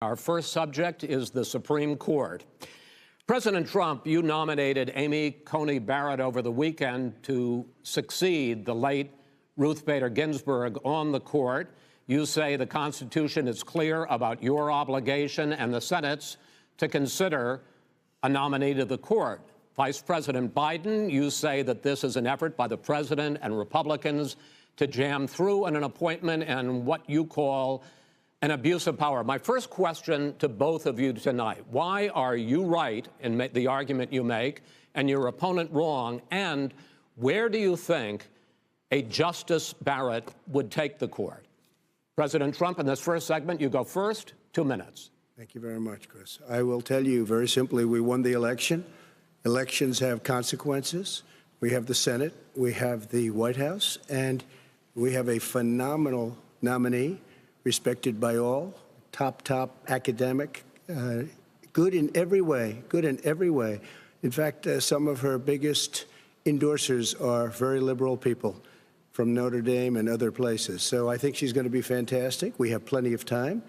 Our first subject is the Supreme Court. President Trump, you nominated Amy Coney Barrett over the weekend to succeed the late Ruth Bader Ginsburg on the court. You say the Constitution is clear about your obligation and the Senate's to consider a nominee to the court. Vice President Biden, you say that this is an effort by the president and Republicans to jam through an appointment and what you call an abuse of power. My first question to both of you tonight: why are you right in the argument you make and your opponent wrong? And where do you think a Justice Barrett would take the court? President Trump, in this first segment, you go first. 2 minutes. Thank you very much, Chris. I will tell you very simply, we won the election. Elections have consequences. We have the Senate, we have the White House, and we have a phenomenal nominee, respected by all, top academic, good in every way, In fact, some of her biggest endorsers are very liberal people from Notre Dame and other places. So I think she's going to be fantastic. We have plenty of time,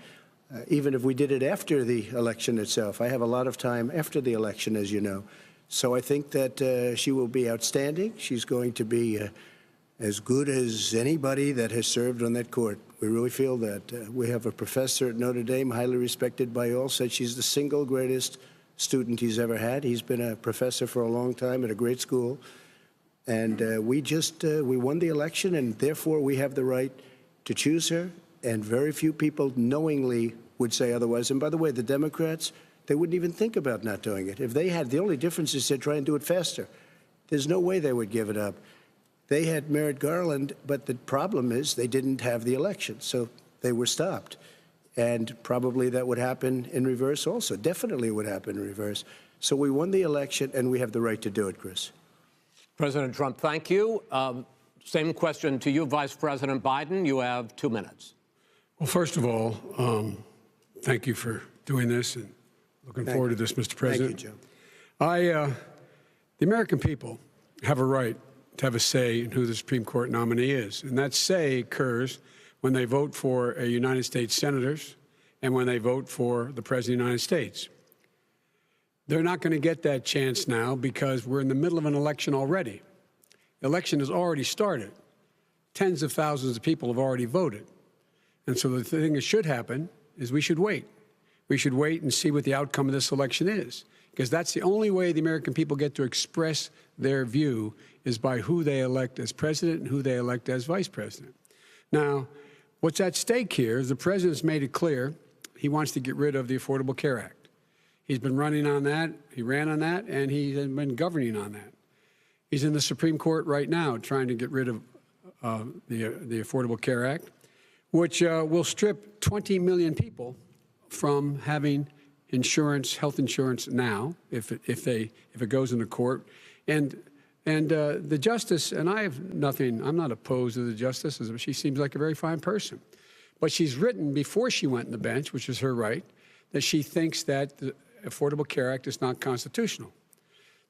even if we did it after the election itself. I have a lot of time after the election, as you know. So I think that she will be outstanding. She's going to be as good as anybody that has served on that court. We really feel that. We have a professor at Notre Dame, highly respected by all, said she's the single greatest student he's ever had. He's been a professor for a long time at a great school. And we won the election, and therefore we have the right to choose her. And very few people knowingly would say otherwise. And by the way, the Democrats, they wouldn't even think about not doing it. If they had, the only difference is they'd try and do it faster. There's no way they would give it up. They had Merrick Garland, but the problem is they didn't have the election, so they were stopped. And probably that would happen in reverse also. Definitely would happen in reverse. So we won the election, and we have the right to do it, Chris. President Trump, thank you. Same question to you, Vice President Biden. You have 2 minutes. Well, first of all, thank you for doing this, and looking forward to this, Mr. President. Thank you, Joe. The American people have a right to have a say in who the Supreme Court nominee is. And that say occurs when they vote for a United States senators and when they vote for the President of the United States. They're not going to get that chance now because we're in the middle of an election already. The election has already started. Tens of thousands of people have already voted. And so the thing that should happen is we should wait. We should wait and see what the outcome of this election is, because that's the only way the American people get to express their view is by who they elect as president and who they elect as vice president. Now, what's at stake here is the president's made it clear he wants to get rid of the Affordable Care Act. He's been running on that, he ran on that, and he's been governing on that. He's in the Supreme Court right now trying to get rid of the Affordable Care Act, which will strip 20 million people from having insurance, health insurance now, if it goes into court. And the justice, and I'm not opposed to the justice. She seems like a very fine person. But she's written before she went on the bench, which is her right, that she thinks that the Affordable Care Act is not constitutional.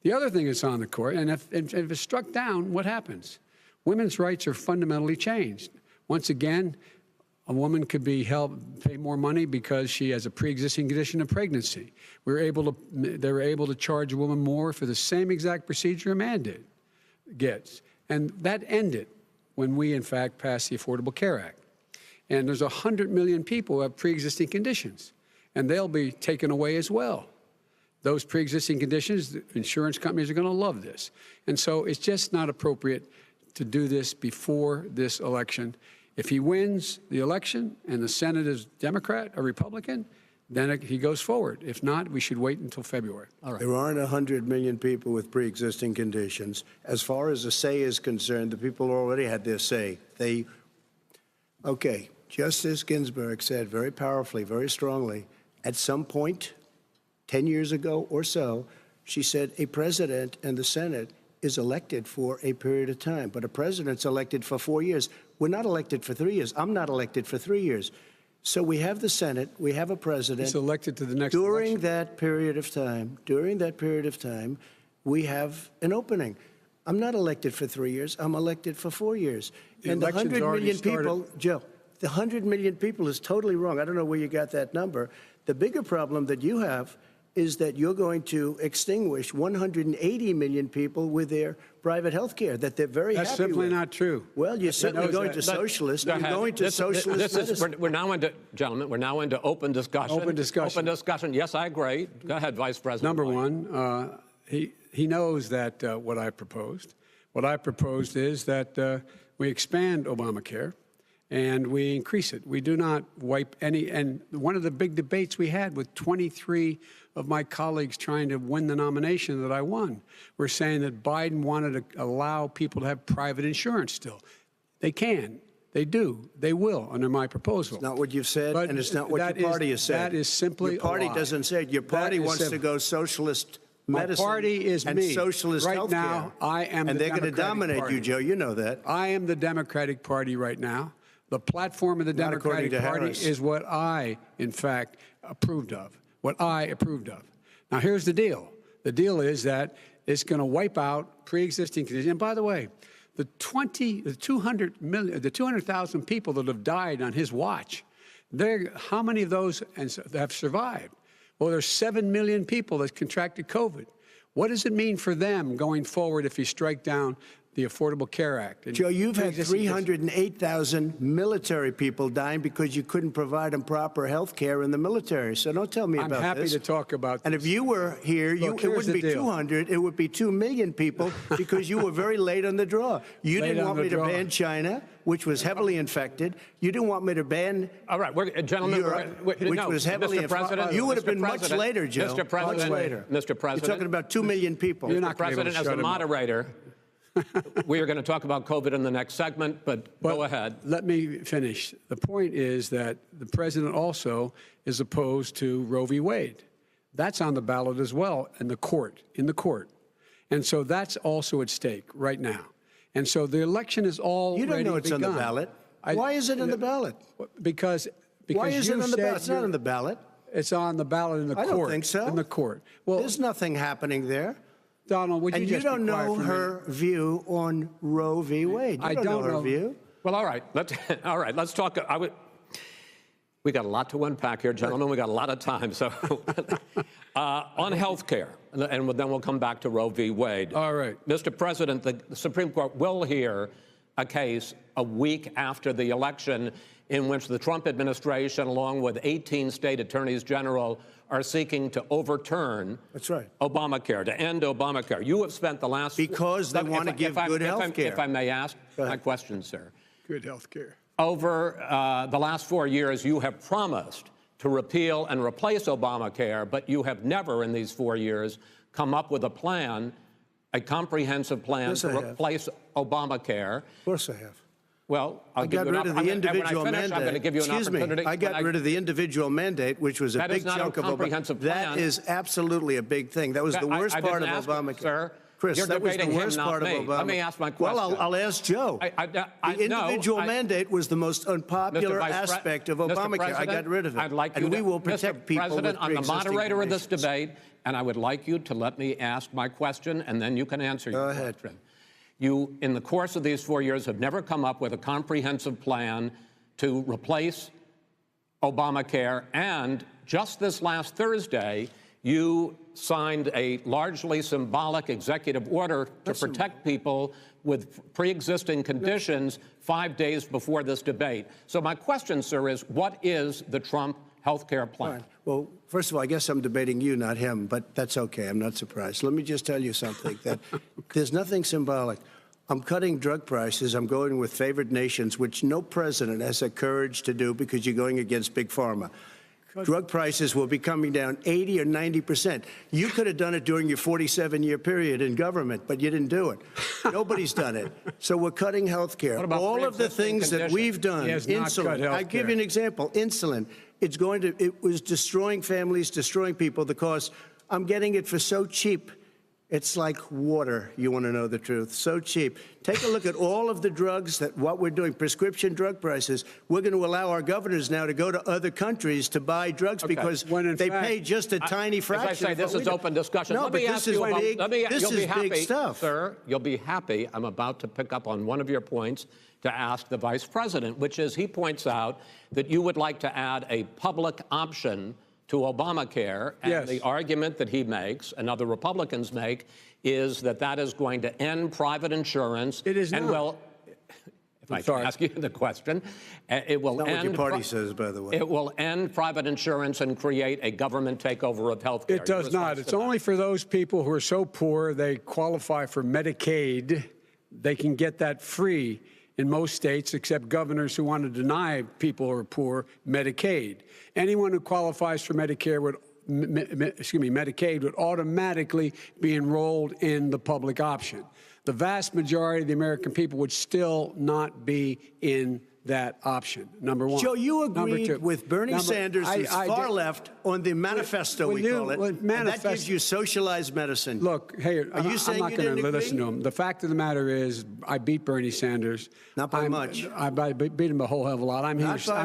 The other thing that's on the court, and if it's struck down, what happens? Women's rights are fundamentally changed. Once again, a woman could be pay more money because she has a pre-existing condition of pregnancy. They were able to charge a woman more for the same exact procedure a man gets. And that ended when we, in fact, passed the Affordable Care Act. And there's 100 million people who have pre-existing conditions, and they'll be taken away as well. Those pre-existing conditions, the insurance companies are going to love this. And so it's just not appropriate to do this before this election. If he wins the election and the Senate is Democrat or Republican, then he goes forward. If not, we should wait until February. All right. There aren't 100 million people with pre-existing conditions. As far as the say is concerned, the people already had their say. Okay, Justice Ginsburg said very powerfully, very strongly, at some point, 10 years ago or so, she said a president and the Senate is elected for a period of time, but a president's elected for 4 years. We're not elected for 3 years. I'm not elected for 3 years. So we have the Senate, we have a president. He's elected to the next during election. that period of time, we have an opening. I'm not elected for 3 years. I'm elected for 4 years. And the 100 million people, Joe, the 100 million people is totally wrong. I don't know where you got that number. The bigger problem that you have is that you're going to extinguish 180 million people with their private health care that they're very That's happy simply with. not true. Well, you're certainly going that. to socialist. Go You're ahead. going to socialist medicine. We're now into, gentlemen, we're now into open discussion. Open discussion. Open discussion. Yes, I agree. Go ahead, Vice President. Number White. one, he knows that what I proposed. What I proposed is that we expand Obamacare and we increase it. We do not wipe any. And one of the big debates we had with 23 of my colleagues trying to win the nomination that I won were saying that Biden wanted to allow people to have private insurance still. They can. They do. They will under my proposal. It's not what you've said, But and it's not what your party has said. That is simply your party a lie. doesn't say it. Your party That is wants to simple. go socialist My medicine party is and me. socialist Right healthcare. now, I am and the they're going to Democratic dominate Party. you, Joe. You know that. I am the Democratic Party right now. The platform of the Not according Democratic to Party Harris. is what I, in fact, approved of. What I approved of. Now, here's the deal. The deal is that it's going to wipe out pre-existing conditions. And by the way, the 200,000 people that have died on his watch, how many of those have survived? Well, there's 7 million people that contracted COVID. What does it mean for them going forward if you strike down the Affordable Care Act? And Joe, you've had pre-existing 308,000 military people dying because you couldn't provide them proper health care in the military. So don't tell me I'm about happy this. to talk about And this. if you were here, Look, it here's wouldn't be the deal. 200, it would be 2 million people because you were very late on the draw. You Late didn't on want the me to draw. ban China, which was heavily infected. You didn't want me to ban All right, gentlemen, Europe, which was heavily Mr. President, You would have Mr. been much President, later, Joe. Mr. President, much later. Mr. President, You're talking about 2 million people. You're not Mr. gonna be able President, to as shut the him up. moderator, we are going to talk about COVID in the next segment, but go ahead. Let me finish. The point is that the president also is opposed to Roe v. Wade. That's on the ballot as well in the court. And so that's also at stake right now. And so the election is already You don't know it's begun. on the ballot. Why is it on the ballot? Because Why is it you on the said ballot? It's not you're- on the ballot. It's on the ballot in the I court. don't think so. In the court. Well, There's nothing happening there. Donald, would you And just you don't be quiet know for a minute? her view on Roe v. Wade. You I don't know don't her know. view. Well, all right. Let's talk. We got a lot to unpack here, gentlemen. We got a lot of time. So on health care, and then we'll come back to Roe v. Wade. All right. Mr. President, the Supreme Court will hear a case a week after the election in which the Trump administration, along with 18 state attorneys general, are seeking to overturn That's right. Obamacare, to end Obamacare. You have spent the last... Because they want to give good health care. If I may ask my question, sir. Good health care. Over the last 4 years, you have promised to repeal and replace Obamacare, but you have never in these 4 years come up with a plan, a comprehensive plan Yes, to I have. replace Obamacare. Of course I have. Well, I got rid of the individual mandate. I'm going to give you an Excuse me. opportunity. I got rid of the individual mandate, which was a That big is not a chunk of comprehensive plan. That is absolutely a big thing. That was the worst I part of didn't ask Obamacare. sir. Chris, You're that was the debating him, worst not part me. of Obamacare. Let me ask my question. Well, I'll ask Joe. The individual mandate was the most unpopular aspect of Obamacare. I got rid of it. I'd like you and we to, will protect Mr. people President, with I'm the pre-existing moderator of this conditions. debate, and I would like you to let me ask my question, and then you can answer your ahead. question. You, in the course of these 4 years, have never come up with a comprehensive plan to replace Obamacare, and just this last Thursday, you signed a largely symbolic executive order to protect people with pre-existing conditions 5 days before this debate. So my question, sir, is what is the Trump health care plan? Fine. Well, first of all, I guess I'm debating you, not him, but that's okay. I'm not surprised. Let me just tell you something, that there's nothing symbolic. I'm cutting drug prices. I'm going with favored nations, which no president has the courage to do because you're going against big pharma. Drug prices will be coming down 80 or 90%. You could have done it during your 47-year period in government, but you didn't do it. Nobody's done it. So we're cutting health care. What about all of the pre-existing things that conditions? we've done, He has not cut insulin. health I give care. you an example. Insulin. It was destroying families, destroying people. The cost. I'm getting it for so cheap. It's like water, you want to know the truth. So cheap. Take a look at all of the drugs what we're doing, prescription drug prices. We're going to allow our governors now to go to other countries to buy drugs because When in they fact, pay just a tiny fraction. As I say, of this what is we do. open discussion. No, Let but me this ask is you about, big. you'll be happy, big stuff. sir. You'll be happy. I'm about to pick up on one of your points to ask the vice president, which is he points out that you would like to add a public option to Obamacare, and Yes. the argument that he makes and other Republicans make is that that is going to end private insurance. It is and not. will, if I sorry. can ask you the question, it will Not what end. your party says, by the way. It will end private insurance and create a government takeover of health care. It does not. It's only for those people who are so poor they qualify for Medicaid. They can get that free in most states, except governors who want to deny people who are poor Medicaid. Anyone who qualifies for Medicare would, Medicaid would automatically be enrolled in the public option. The vast majority of the American people would still not be in that option, number one. Joe, you Number agreed two. with Bernie Sanders, who's far left, on the manifesto, we call it, and that gives you socialized medicine. Look, hey, Are you saying I'm not you going to didn't listen to agree? him. The fact of the matter is, I beat Bernie Sanders. Not by much. I beat him a whole hell of a lot. I'm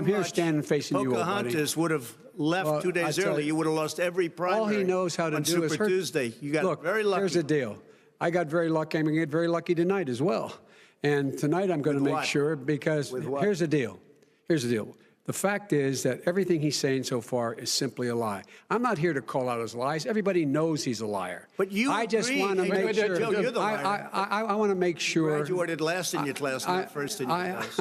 here standing facing you, old buddy. Pocahontas would have left Well, 2 days early. You would have lost every primary. All he knows how to on do is Super hurt. Tuesday. You got Look, very lucky. here's the deal. I got very lucky. I'm going to get very lucky tonight as well. And tonight I'm going to With make what? sure, because With what? here's the deal. Here's the deal. The fact is that everything he's saying so far is simply a lie. I'm not here to call out his lies. Everybody knows he's a liar. But you I just agree. want to Hey, make sure. Joe, you're the liar. I want to make sure. Graduated last in your class, not first in your class.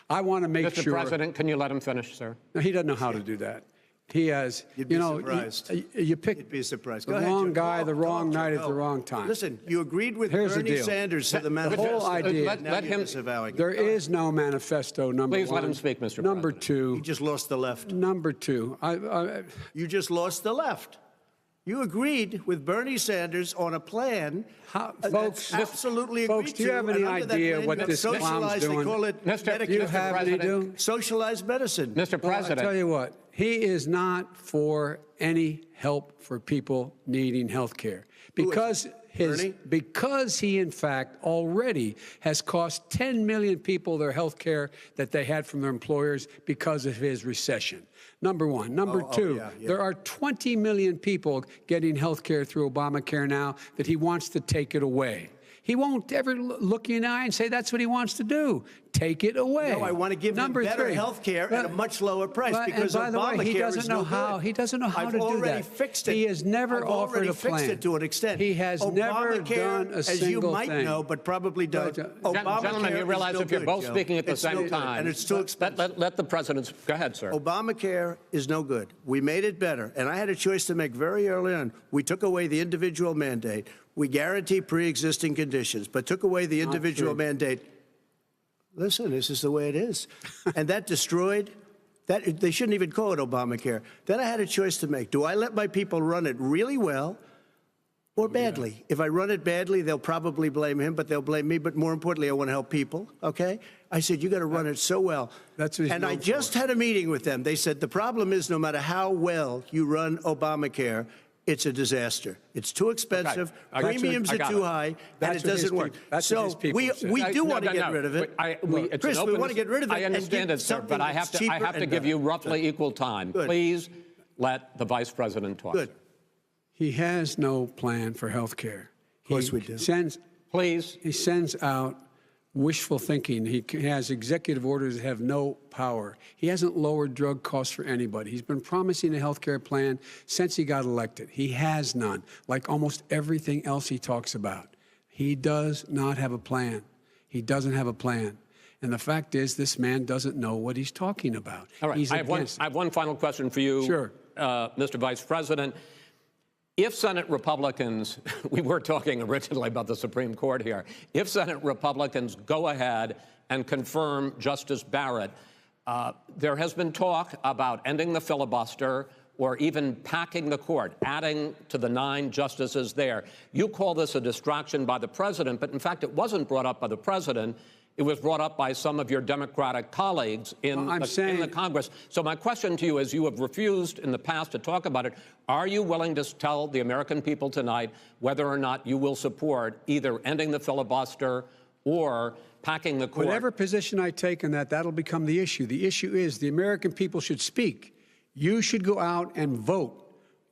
I want to make Mr. sure. President, can you let him finish, sir? No, he doesn't know how to do that. He has, You'd be you know, surprised. you pick You'd be surprised. the Go ahead, wrong Joe. guy, the wrong Joe, night at go. the wrong time. Listen, you agreed with Here's the Bernie deal. Sanders to the The manifesto. whole idea. Let him- There is no manifesto, number Please one. let him speak, Mr. Number President. two. You just lost the left. Number two. You just lost the left. You agreed with Bernie Sanders on a plan Folks, that's absolutely agreed folks, do you to, have and any under that idea plan, what you this clown's socialized, doing? They call it Mr. Do you Mr. have any President. do? socialized medicine. Mr. Well, President. I tell you what, he is not for any help for people needing health care. Because Bernie? because he, in fact, already has cost 10 million people their health care that they had from their employers because of his recession. Number one. Number two, yeah. there are 20 million people getting health care through Obamacare now that he wants to take it away. He won't ever look you in the eye and say that's what he wants to do. Take it away. No, I want to give them Number better three. health care at a much lower price because and by the way, Obamacare he doesn't is know no how. good. He doesn't know how I've to do already that. fixed it. He has never I've offered already a plan. fixed it to an extent. He has never Obamacare, done a as you single might thing. know, but probably don't. Gentlemen, you realize is no if you're good, both Joe. speaking at the It's no same good, time, and it's too expensive. let the president go ahead, sir. Obamacare is no good. We made it better. And I had a choice to make very early on. We took away the individual mandate. We guarantee pre-existing conditions, but took away the individual mandate. Listen, this is the way it is. And that destroyed that. They shouldn't even call it Obamacare. Then I had a choice to make. Do I let my people run it really well or badly? If I run it badly, they'll probably blame him, but they'll blame me. But more importantly, I want to help people, okay? I said, you got to run it so well. That's what he's and I known just had a meeting with them. They said, the problem is no matter how well you run Obamacare, it's a disaster. It's too expensive. I got you. Premiums I are got too it. high, and That's it what his doesn't work. people- that's what his So people we said. do want to get rid of it. Chris, we want to get rid of it. I understand it, sir, but I have to give you roughly equal time. Good. Please let the vice president talk. Good. He has no plan for health care. Of course we do. Please. He sends out wishful thinking. He has executive orders that have no power. He hasn't lowered drug costs for anybody. He's been promising a health care plan since he got elected. He has none, like almost everything else he talks about. He does not have a plan. He doesn't have a plan. And the fact is, this man doesn't know what he's talking about. All right. He's I have one final question for you, Sure. Mr. Vice President. If Senate Republicans, we were talking originally about the Supreme Court here, if Senate Republicans go ahead and confirm Justice Barrett, there has been talk about ending the filibuster or even packing the court, adding to the 9 justices there. You call this a distraction by the president, but in fact, it wasn't brought up by the president. It was brought up by some of your Democratic colleagues in the Congress. So my question to you is, you have refused in the past to talk about it. Are you willing to tell the American people tonight whether or not you will support either ending the filibuster or packing the court? Whatever position I take on that, that'll become the issue. The issue is the American people should speak. You should go out and vote.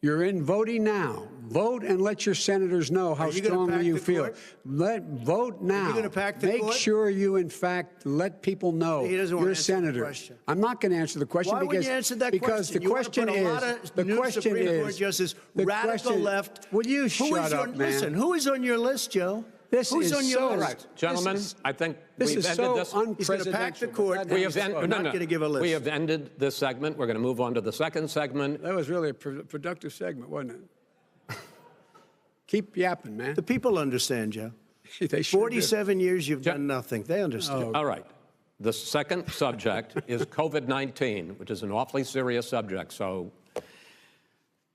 You're in voting now. Vote and let your senators know how you gonna strongly pack you the feel. court? Vote now. gonna pack the Make court? sure you, in fact, let people know He doesn't wanna you're a answer the senator. question. I'm not going to answer the question Why because wouldn't you answer that because question? the question you is put a lot of the new question Supreme Court is justice, the radical question, left. Will you Who shut is up, on, man? Listen, who is on your list, Joe? This Who's is on your so list? Right, gentlemen, I think This we've is ended so this. He's going to pack the unprecedented. court. We have I'm not going to give a list. We have ended this segment. We're going to move on to the second segment. That was really a productive segment, wasn't it? Keep yapping, man. The people understand, Joe. They sure 47 years you've done nothing. They understand. All right. The second subject is COVID-19, which is an awfully serious subject, so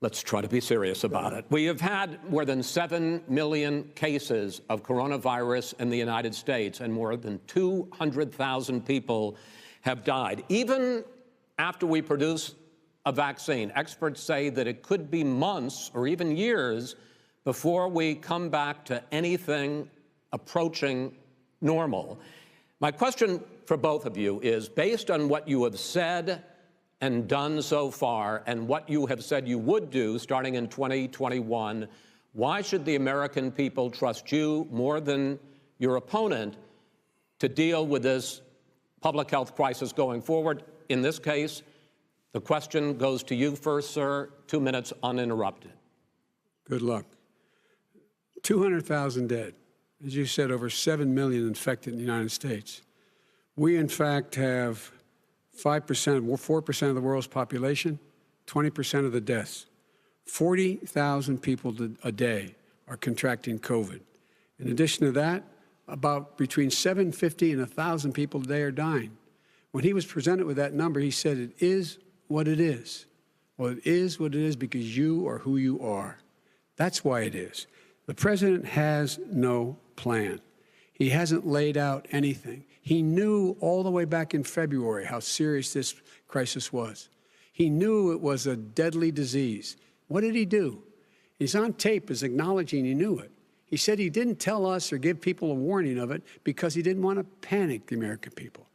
let's try to be serious about it. We have had more than 7 million cases of coronavirus in the United States, and more than 200,000 people have died. Even after we produce a vaccine, experts say that it could be months or even years before we come back to anything approaching normal. My question for both of you is, based on what you have said and done so far and what you have said you would do starting in 2021, why should the American people trust you more than your opponent to deal with this public health crisis going forward? In this case, the question goes to you first, sir. 2 minutes uninterrupted. Good luck. 200,000 dead. As you said, over 7 million infected in the United States. We, in fact, have 5%, 4% of the world's population, 20% of the deaths. 40,000 people a day are contracting COVID. In addition to that, about between 750 and 1,000 people a day are dying. When he was presented with that number, he said, it is what it is. Well, it is what it is because you are who you are. That's why it is. The president has no plan. He hasn't laid out anything. He knew all the way back in February how serious this crisis was. He knew it was a deadly disease. What did he do? He's on tape as acknowledging he knew it. He said he didn't tell us or give people a warning of it because he didn't want to panic the American people.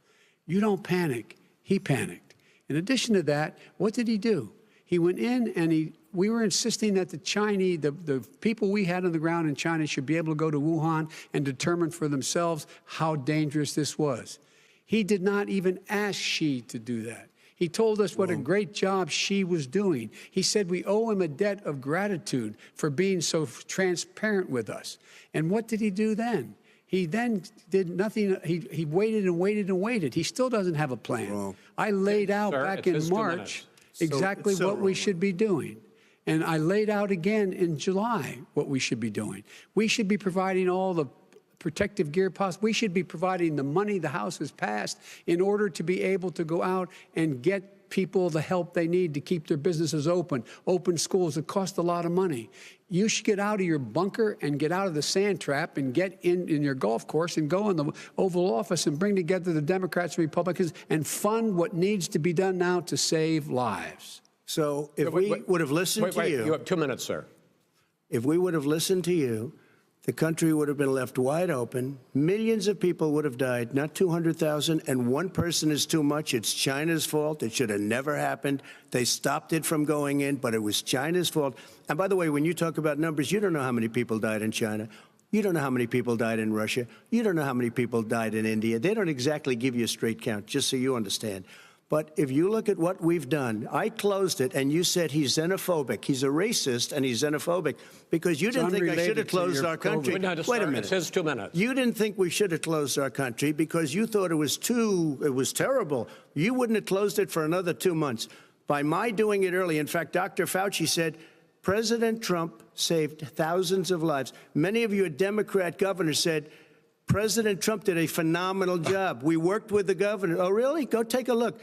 You don't panic. He panicked. In addition to that, what did he do? He went in and we were insisting that the Chinese, the people we had on the ground in China should be able to go to Wuhan and determine for themselves how dangerous this was. He did not even ask Xi to do that. He told us what a great job Xi was doing. He said we owe him a debt of gratitude for being so transparent with us. And what did he do then? He then did nothing. He waited and waited and waited. He still doesn't have a plan. I laid out back in March exactly what we should be doing. And I laid out again in July what we should be doing. We should be providing all the protective gear possible. We should be providing the money the House has passed in order to be able to go out and get people the help they need to keep their businesses open schools. It costs a lot of money. You should get out of your bunker and get out of the sand trap and get in your golf course and go in the Oval Office and bring together the Democrats and Republicans and fund what needs to be done now to save lives. So if we would have listened to you. You have 2 minutes, sir. If we would have listened to you, the country would have been left wide open. Millions of people would have died, not 200,000. And one person is too much. It's China's fault. It should have never happened. They stopped it from going in, but it was China's fault. And by the way, when you talk about numbers, you don't know how many people died in China. You don't know how many people died in Russia. You don't know how many people died in India. They don't exactly give you a straight count, just so you understand. But if you look at what we've done, I closed it, and you said he's xenophobic. He's a racist, and he's xenophobic because you didn't think I should have closed our country. Wait a minute. It's his 2 minutes. You didn't think we should have closed our country because you thought it was terrible. You wouldn't have closed it for another 2 months. By my doing it early, in fact, Dr. Fauci said, President Trump saved thousands of lives. Many of your Democrat governors said, President Trump did a phenomenal job. We worked with the governor. Oh, really? Go take a look.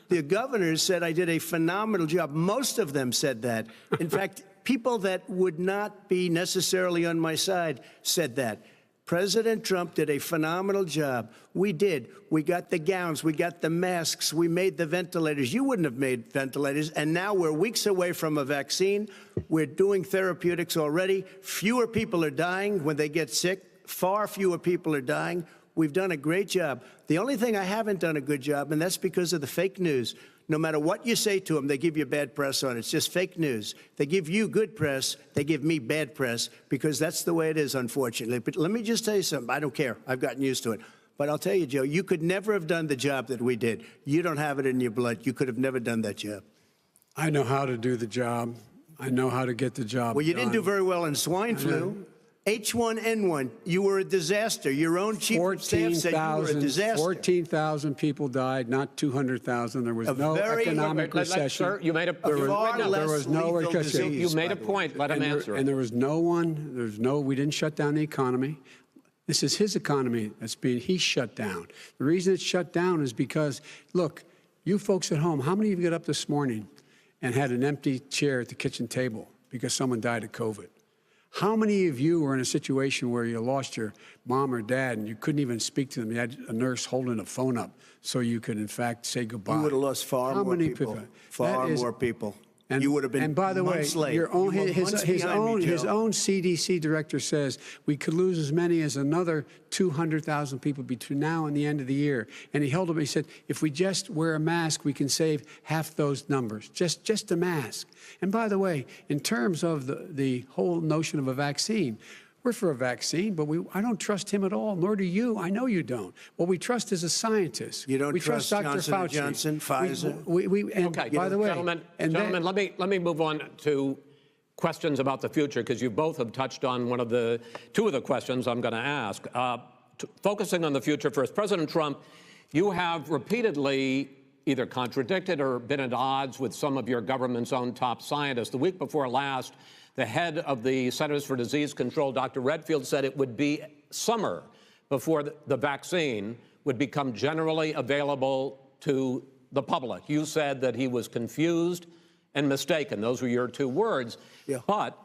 The governors said I did a phenomenal job. Most of them said that. In fact, people that would not be necessarily on my side said that. President Trump did a phenomenal job. We did. We got the gowns. We got the masks. We made the ventilators. You wouldn't have made ventilators. And now we're weeks away from a vaccine. We're doing therapeutics already. Fewer people are dying when they get sick. Far fewer people are dying. We've done a great job. The only thing I haven't done a good job, and that's because of the fake news. No matter what you say to them, they give you bad press on it. It's just fake news. They give you good press. They give me bad press because that's the way it is, unfortunately. But let me just tell you something. I don't care. I've gotten used to it. But I'll tell you, Joe, you could never have done the job that we did. You don't have it in your blood. You could have never done that job. I know how to do the job. I know how to get the job Well, you done. didn't do very well in swine flu. H1N1, you were a disaster. Your own chief of staff said you were a disaster. 14,000 people died, not 200,000. There was no economic recession. Sir, you made a there was no recession. You made a point. Let him answer. And there was no one. We didn't shut down the economy. This is his economy he's shut down. The reason it's shut down is because, look, you folks at home, how many of you got up this morning and had an empty chair at the kitchen table because someone died of COVID? How many of you were in a situation where you lost your mom or dad and you couldn't even speak to them? You had a nurse holding a phone up so you could, in fact, say goodbye. You would have lost far more people. Far more people. And you would have been. And by the way, his own CDC director says we could lose as many as another 200,000 people between now and the end of the year. And he held up. He said, if we just wear a mask, we can save half those numbers. Just a mask. And by the way, in terms of the whole notion of a vaccine. We're for a vaccine, but I don't trust him at all, nor do you. I know you don't. What we trust is a scientist. You don't trust Dr. Johnson Fauci. Johnson, Pfizer? Okay, by the way, gentlemen, let me move on to questions about the future, because you both have touched on two of the questions I'm going to ask. Focusing on the future first, President Trump, you have repeatedly either contradicted or been at odds with some of your government's own top scientists. The week before last, the head of the Centers for Disease Control, Dr. Redfield, said it would be summer before the vaccine would become generally available to the public. You said that he was confused and mistaken. Those were your two words. Yeah. But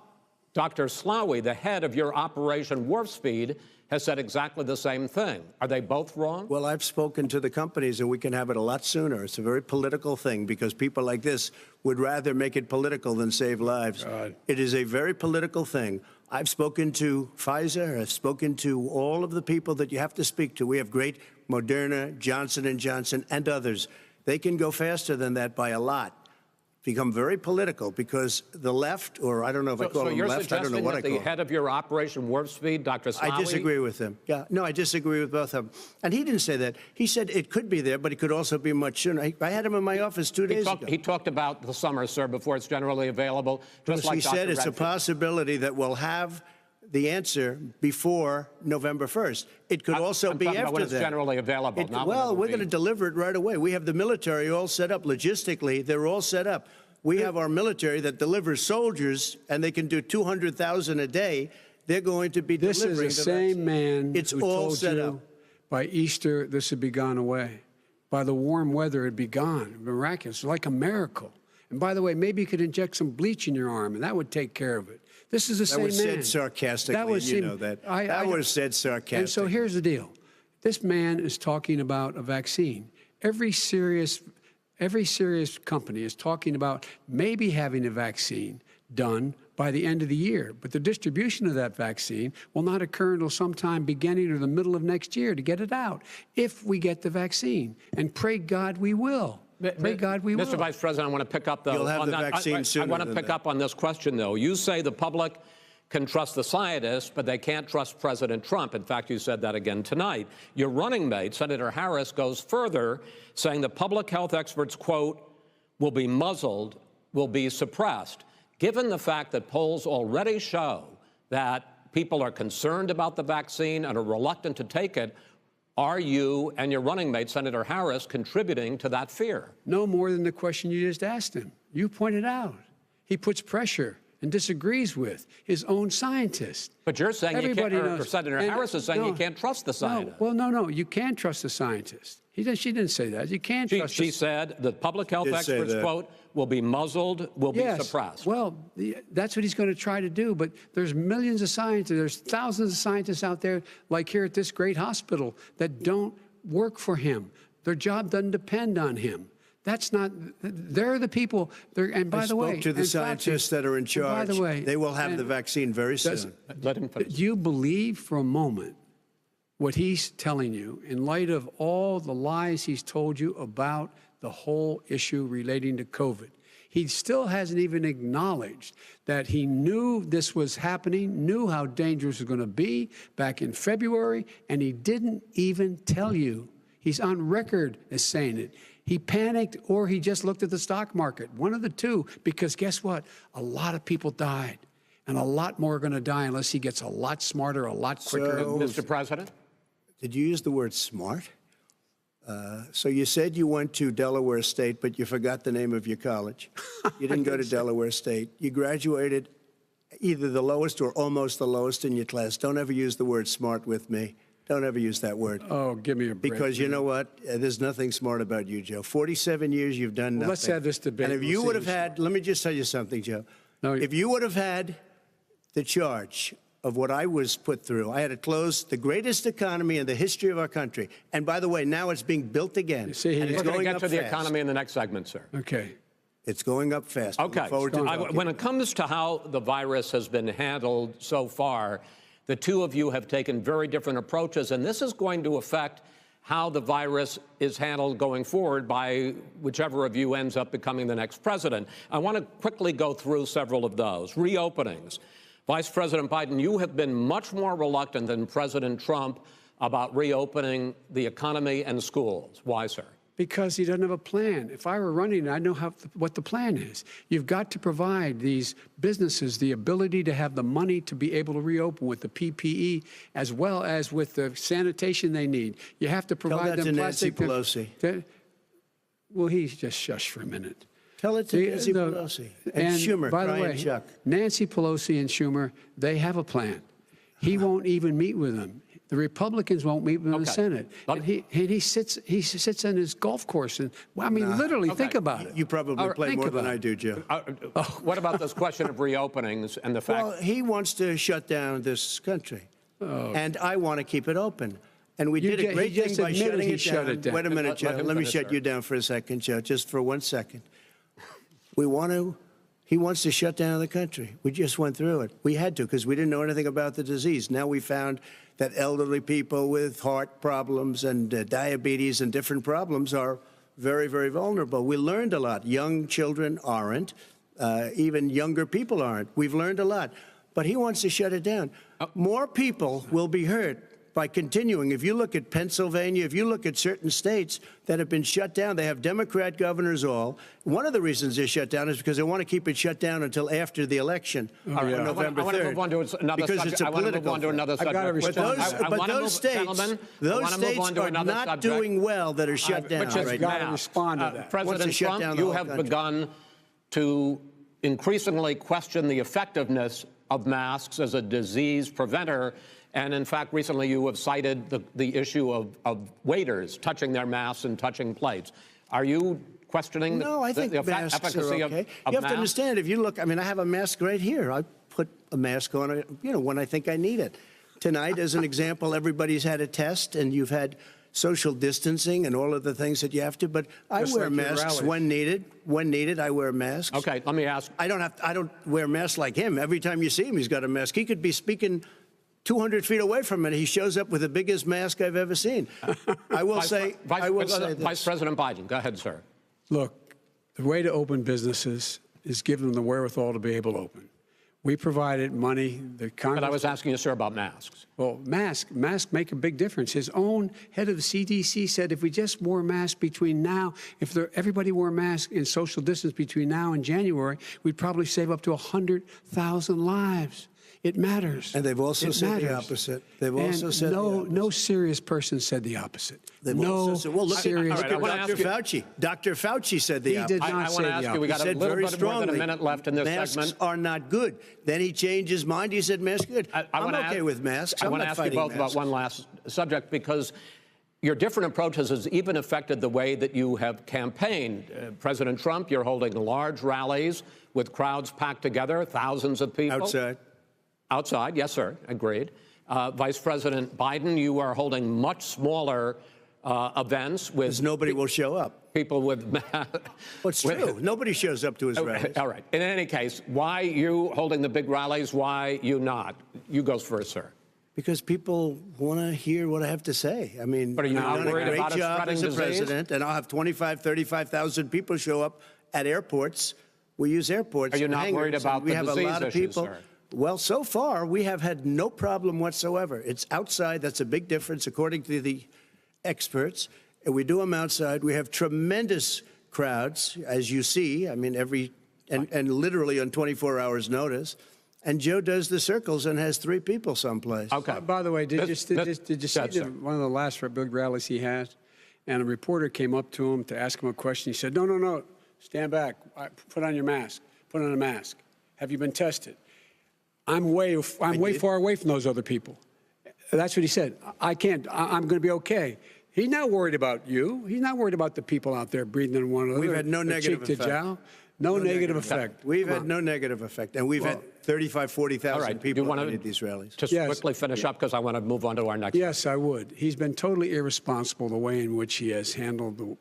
Dr. Slaoui, the head of your Operation Warp Speed, has said exactly the same thing. Are they both wrong? Well, I've spoken to the companies, and we can have it a lot sooner. It's a very political thing because people like this would rather make it political than save lives. God. It is a very political thing. I've spoken to Pfizer. I've spoken to all of the people that you have to speak to. We have great Moderna, Johnson & Johnson, and others. They can go faster than that by a lot. Become very political because the left, or I don't know if I call them left, I don't know what I call them. So you're suggesting that the head of your Operation Warp Speed, Dr. Slaoui? I disagree with him. Yeah, no, I disagree with both of them. And he didn't say that. He said it could be there, but it could also be much sooner. I had him in my office 2 days ago. He talked about the summer, sir, before it's generally available. Just like he said it's a possibility that we'll have the answer before November 1st. It could also be after that. When it's generally available. Well, we're going to deliver it right away. We have the military all set up. Logistically, they're all set up. We have our military that delivers soldiers, and they can do 200,000 a day. They're going to be delivering. This is the same man it's who all told set you up. By Easter this would be gone away. By the warm weather it'd be gone. Miraculous, like a miracle. And by the way, maybe you could inject some bleach in your arm, and that would take care of it. This is the same man. That was said sarcastically, you know that. That was said sarcastically. And so here's the deal. This man is talking about a vaccine. Every serious company is talking about maybe having a vaccine done by the end of the year. But the distribution of that vaccine will not occur until sometime beginning or the middle of next year to get it out, if we get the vaccine. And pray God we will. Pray God we will. Mr. Vice President, I want to pick up, though. You'll have the vaccine sooner. I want to pick up on this question, though. You say the public can trust the scientists, but they can't trust President Trump. In fact, you said that again tonight. Your running mate, Senator Harris, goes further, saying the public health experts, quote, will be muzzled, will be suppressed. Given the fact that polls already show that people are concerned about the vaccine and are reluctant to take it, are you and your running mate, Senator Harris, contributing to that fear? No more than the question you just asked him. You pointed out. He puts pressure and disagrees with his own scientists. But you're saying Senator Harris is saying you can't trust the scientists. No, you can't trust the scientists. She didn't say that. You can't trust. She said the public health experts, quote, will be muzzled, will be suppressed. Well, that's what he's going to try to do. But there's millions of scientists, there's thousands of scientists out there, like here at this great hospital, that don't work for him. Their job doesn't depend on him. That's not, they're the people, and by the way. I spoke to the scientists that are in charge. By the way. They will have the vaccine very soon. Let him finish. Do you believe for a moment what he's telling you in light of all the lies he's told you about the whole issue relating to COVID. He still hasn't even acknowledged that he knew this was happening, knew how dangerous it was going to be back in February, and he didn't even tell you. He's on record as saying it. He panicked or he just looked at the stock market, one of the two, because guess what? A lot of people died, and a lot more are going to die unless he gets a lot smarter, a lot quicker. So, Mr. President? Did you use the word smart? So you said you went to Delaware State, but you forgot the name of your college. You didn't go to Delaware State. You graduated either the lowest or almost the lowest in your class. Don't ever use the word smart with me. Don't ever use that word. Oh, give me a break. Because you know what? There's nothing smart about you, Joe. 47 years, you've done nothing. Let's have this debate. And if you would have had, let me just tell you something, Joe. No, if you would have had the charge of what I was put through, I had to close the greatest economy in the history of our country. And by the way, now it's being built again. See, and it's We're going to going get up to the fast. economy in the next segment, sir. Okay. It's going up fast. Okay. Look forward to talking. When it comes to how the virus has been handled so far, the two of you have taken very different approaches, and this is going to affect how the virus is handled going forward by whichever of you ends up becoming the next president. I want to quickly go through several of those. Reopenings. Vice President Biden, you have been much more reluctant than President Trump about reopening the economy and schools. Why, sir? Because he doesn't have a plan. If I were running, I'd know what the plan is. You've got to provide these businesses the ability to have the money to be able to reopen with the PPE as well as with the sanitation they need. You have to provide Tell that them to Nancy plastic. Pelosi. Well, he's just shush for a minute. Tell it to Nancy Pelosi. And Schumer, by the way, Brian Chuck. Nancy Pelosi and Schumer, they have a plan. He won't even meet with them. The Republicans won't meet with him in the Senate. And he sits on his golf course. And well, I mean, literally, think about it. You probably play more than I do, Joe. What about this question of reopenings and the fact? Well, he wants to shut down this country, and I want to keep it open. And we did a great thing by shutting it down. Wait a minute, Joe. Let me shut you down for a second, Joe, just for 1 second. He wants to shut down the country. We just went through it. We had to because we didn't know anything about the disease. Now we found that elderly people with heart problems and diabetes and different problems are very, very vulnerable. We learned a lot. Young children aren't. Even younger people aren't. We've learned a lot. But he wants to shut it down. More people will be hurt by continuing. If you look at Pennsylvania, if you look at certain states that have been shut down, they have Democrat governors all. One of the reasons they're shut down is because they want to keep it shut down until after the election on November 3rd. I want to move on to another because subject. it's a political Those states are not doing well that are shut down right now. Got to respond to that. President Trump, you have begun to increasingly question the effectiveness of masks as a disease preventer. And in fact, recently you have cited the issue of waiters touching their masks and touching plates. Are you questioning No, I think the masks efficacy are okay. of You have masks? to understand, if you look, I mean, I have a mask right here. I put a mask on, when I think I need it. Tonight, as an example, everybody's had a test, and you've had social distancing and all of the things that you have to. But I wear masks when needed. When needed, I wear masks. Okay, let me ask. I don't wear masks like him. Every time you see him, he's got a mask. He could be speaking 200 feet away from it. He shows up with the biggest mask I've ever seen. I will say this. Vice President Biden, go ahead, sir. Look, the way to open businesses is give them the wherewithal to be able to open. We provided money. The Congress. But I was asking you, sir, about masks. Well, masks make a big difference. His own head of the CDC said if we just wore masks between now, everybody wore masks in social distance between now and January, we'd probably save up to 100,000 lives. It matters. And they've also said the opposite. They've also said no serious person said the opposite. They've also said, well, look at Dr. Fauci. Dr. Fauci said the opposite. He did not say the opposite. We got a little bit more than a minute left in this segment. Masks are not good. Then he changed his mind. He said masks are good. I'm okay with masks. I want to ask you both about one last subject because your different approaches has even affected the way that you have campaigned. President Trump, you're holding large rallies with crowds packed together, thousands of people. Outside, yes, sir, agreed. Vice President Biden, you are holding much smaller events with... Because nobody will show up. People with... Well, it's true. Nobody shows up to his rallies. All right. In any case, why you holding the big rallies, why you not? You go first, sir. Because people want to hear what I have to say. I mean, But are you not done a worried great about it job spreading as a disease? president, and I'll have 35,000 people show up at airports. We use airports. Are you for not worried hangars, about and we the have a disease lot of issue, people. sir? Well, so far, we have had no problem whatsoever. It's outside. That's a big difference, according to the experts. And we do them outside. We have tremendous crowds, as you see. I mean, and literally on 24 hours notice. And Joe does the circles and has 3 people someplace. Okay. By the way, did you see sir. one of the last big rallies he had? And a reporter came up to him to ask him a question. He said, no, stand back. Put on your mask. Put on a mask. Have you been tested? I'm way far away from those other people. That's what he said. I'm going to be okay. He's not worried about you. He's not worried about the people out there breathing in one another. We've had no negative effect. No negative effect. We've had no negative effect. And we've had 35,000, 40,000 people at these rallies. Just quickly finish up because I want to move on to our next. Yes, I would. He's been totally irresponsible the way in which he has handled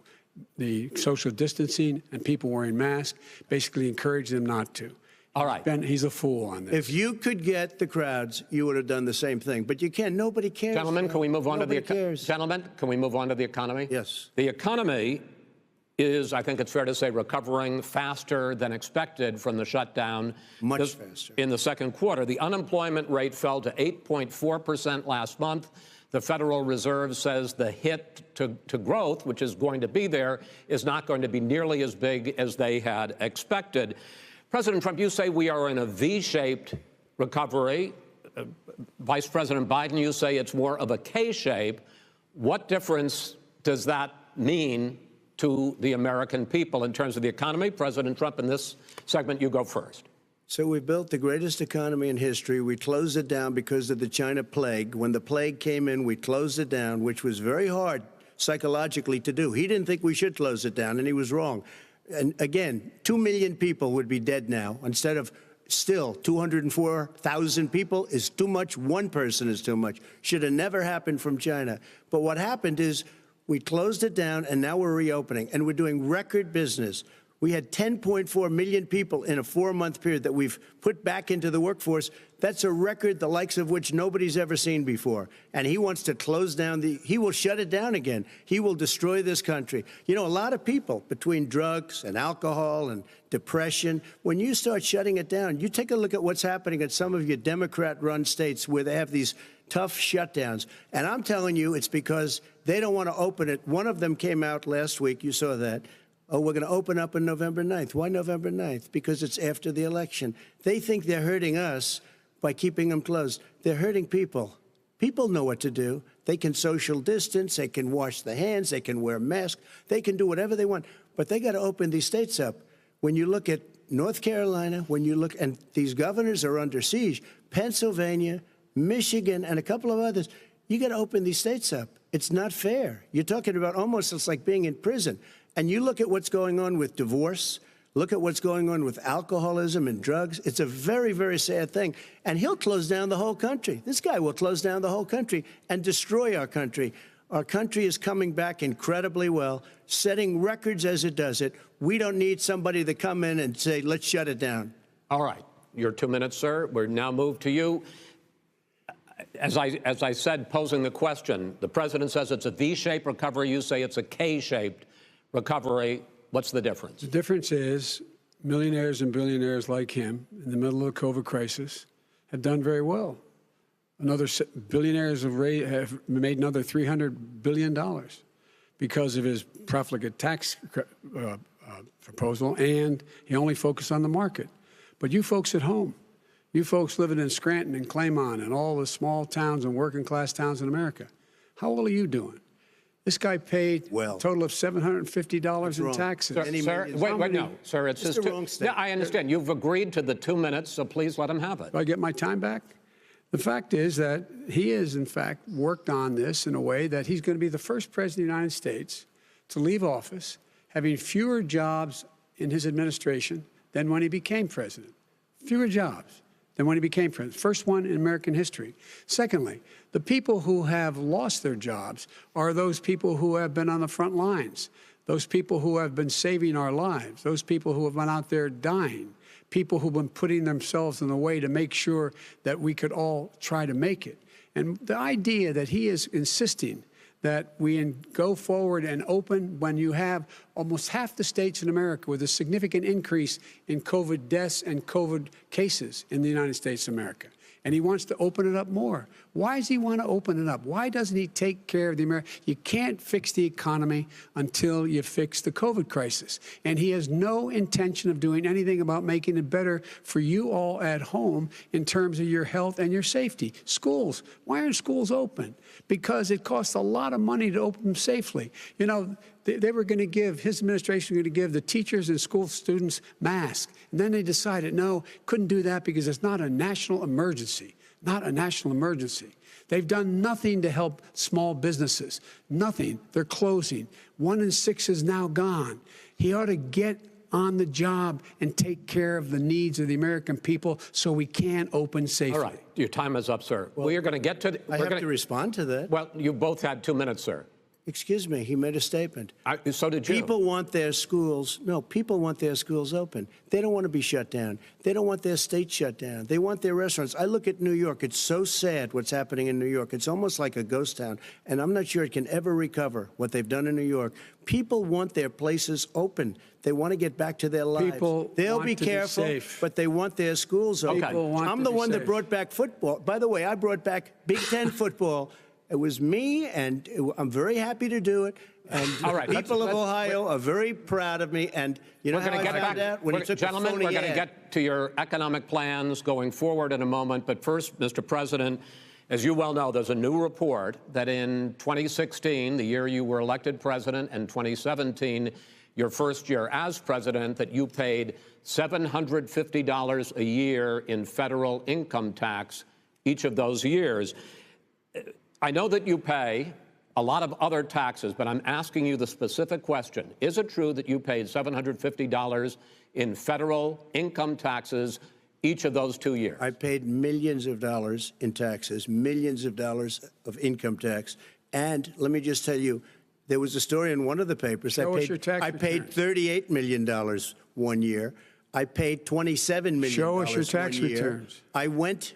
the social distancing and people wearing masks, basically encouraged them not to. All right. He's a fool on this. If you could get the crowds, you would have done the same thing. But you can't. Nobody cares. Gentlemen, can we move on to the economy? Gentlemen, can we move on to the economy? Yes. The economy is, I think it's fair to say, recovering faster than expected from the shutdown. Much faster. In the second quarter, the unemployment rate fell to 8.4% last month. The Federal Reserve says the hit to growth, which is going to be there, is not going to be nearly as big as they had expected. President Trump, you say we are in a V-shaped recovery. Vice President Biden, you say it's more of a K-shape. What difference does that mean to the American people in terms of the economy? President Trump, in this segment, you go first. So we built the greatest economy in history. We closed it down because of the China plague. When the plague came in, we closed it down, which was very hard psychologically to do. He didn't think we should close it down, and he was wrong. And again, 2 million people would be dead now instead of still 204,000 people is too much. One person is too much. Should have never happened from China. But what happened is we closed it down, and now we're reopening, and we're doing record business. We had 10.4 million people in a 4-month period that we've put back into the workforce. That's a record the likes of which nobody's ever seen before. And he wants to close down he will shut it down again. He will destroy this country. You know, a lot of people, between drugs and alcohol and depression, when you start shutting it down, you take a look at what's happening in some of your Democrat-run states where they have these tough shutdowns. And I'm telling you, it's because they don't want to open it. One of them came out last week. You saw that. Oh, we're going to open up on November 9th. Why November 9th? Because it's after the election. They think they're hurting us by keeping them closed. They're hurting people. People know what to do. They can social distance. They can wash their hands. They can wear masks. They can do whatever they want. But they got to open these states up. When you look at North Carolina, and these governors are under siege, Pennsylvania, Michigan, and a couple of others, you got to open these states up. It's not fair. You're talking about almost it's like being in prison. And you look at what's going on with divorce, look at what's going on with alcoholism and drugs. It's a very, very sad thing. And he'll close down the whole country. This guy will close down the whole country and destroy our country. Our country is coming back incredibly well, setting records as it does it. We don't need somebody to come in and say, let's shut it down. All right. Your 2 minutes, sir. We're now moved to you. As I said, posing the question, the president says it's a V-shaped recovery. You say it's a K-shaped recovery. What's the difference? The difference is millionaires and billionaires like him in the middle of the COVID crisis have done very well. Billionaires have made another $300 billion because of his profligate tax proposal, and he only focused on the market. But you folks at home, you folks living in Scranton and Claymont and all the small towns and working class towns in America, how well are you doing? This guy paid a total of $750 in taxes. Sir, wait, no, sir, it's his wrong statement. Yeah, I understand. You've agreed to the 2 minutes, so please let him have it. Do I get my time back? The fact is that he has, in fact, worked on this in a way that he's going to be the first president of the United States to leave office having fewer jobs in his administration than when he became president. Fewer jobs than when he became president. First one in American history. Secondly, the people who have lost their jobs are those people who have been on the front lines, those people who have been saving our lives, those people who have been out there dying, people who've been putting themselves in the way to make sure that we could all try to make it. And the idea that he is insisting that we go forward and open when you have almost half the states in America with a significant increase in COVID deaths and COVID cases in the United States of America. And he wants to open it up more. Why does he want to open it up? Why doesn't he take care of the American? You can't fix the economy until you fix the COVID crisis. And he has no intention of doing anything about making it better for you all at home in terms of your health and your safety. Schools. Why aren't schools open? Because it costs a lot of money to open them safely. You know, they were going to give, his administration was going to give the teachers and school students masks. And then they decided, no, couldn't do that because it's not a national emergency. Not a national emergency. They've done nothing to help small businesses. Nothing. They're closing. 1 in 6 is now gone. He ought to get on the job and take care of the needs of the American people so we can open safely. All right. Your time is up, sir. Well, we are going to get to... I have to respond to that. Well, you both had 2 minutes, sir. Excuse me, he made a statement. So did you. People want their schools, people want their schools open. They don't want to be shut down. They don't want their state shut down. They want their restaurants. I look at New York. It's so sad what's happening in New York. It's almost like a ghost town. And I'm not sure it can ever recover what they've done in New York. People want their places open. They want to get back to their lives. They'll be careful, but they want their schools open. Okay. I'm the one that brought back football. By the way, I brought back Big Ten football. It was me, and I'm very happy to do it. And all right, people of Ohio are very proud of me. And you know how I found out? When he took a phony ad. Gentlemen, we're going to get to your economic plans going forward in a moment. But first, Mr. President, as you well know, there's a new report that in 2016, the year you were elected president, and 2017, your first year as president, that you paid $750 a year in federal income tax each of those years. I know that you pay a lot of other taxes, but I'm asking you the specific question. Is it true that you paid $750 in federal income taxes each of those 2 years? I paid millions of dollars in taxes, millions of dollars of income tax. And let me just tell you, there was a story in one of the papers. I paid $38 million 1 year. I paid $27 million. Show us your tax returns. I went...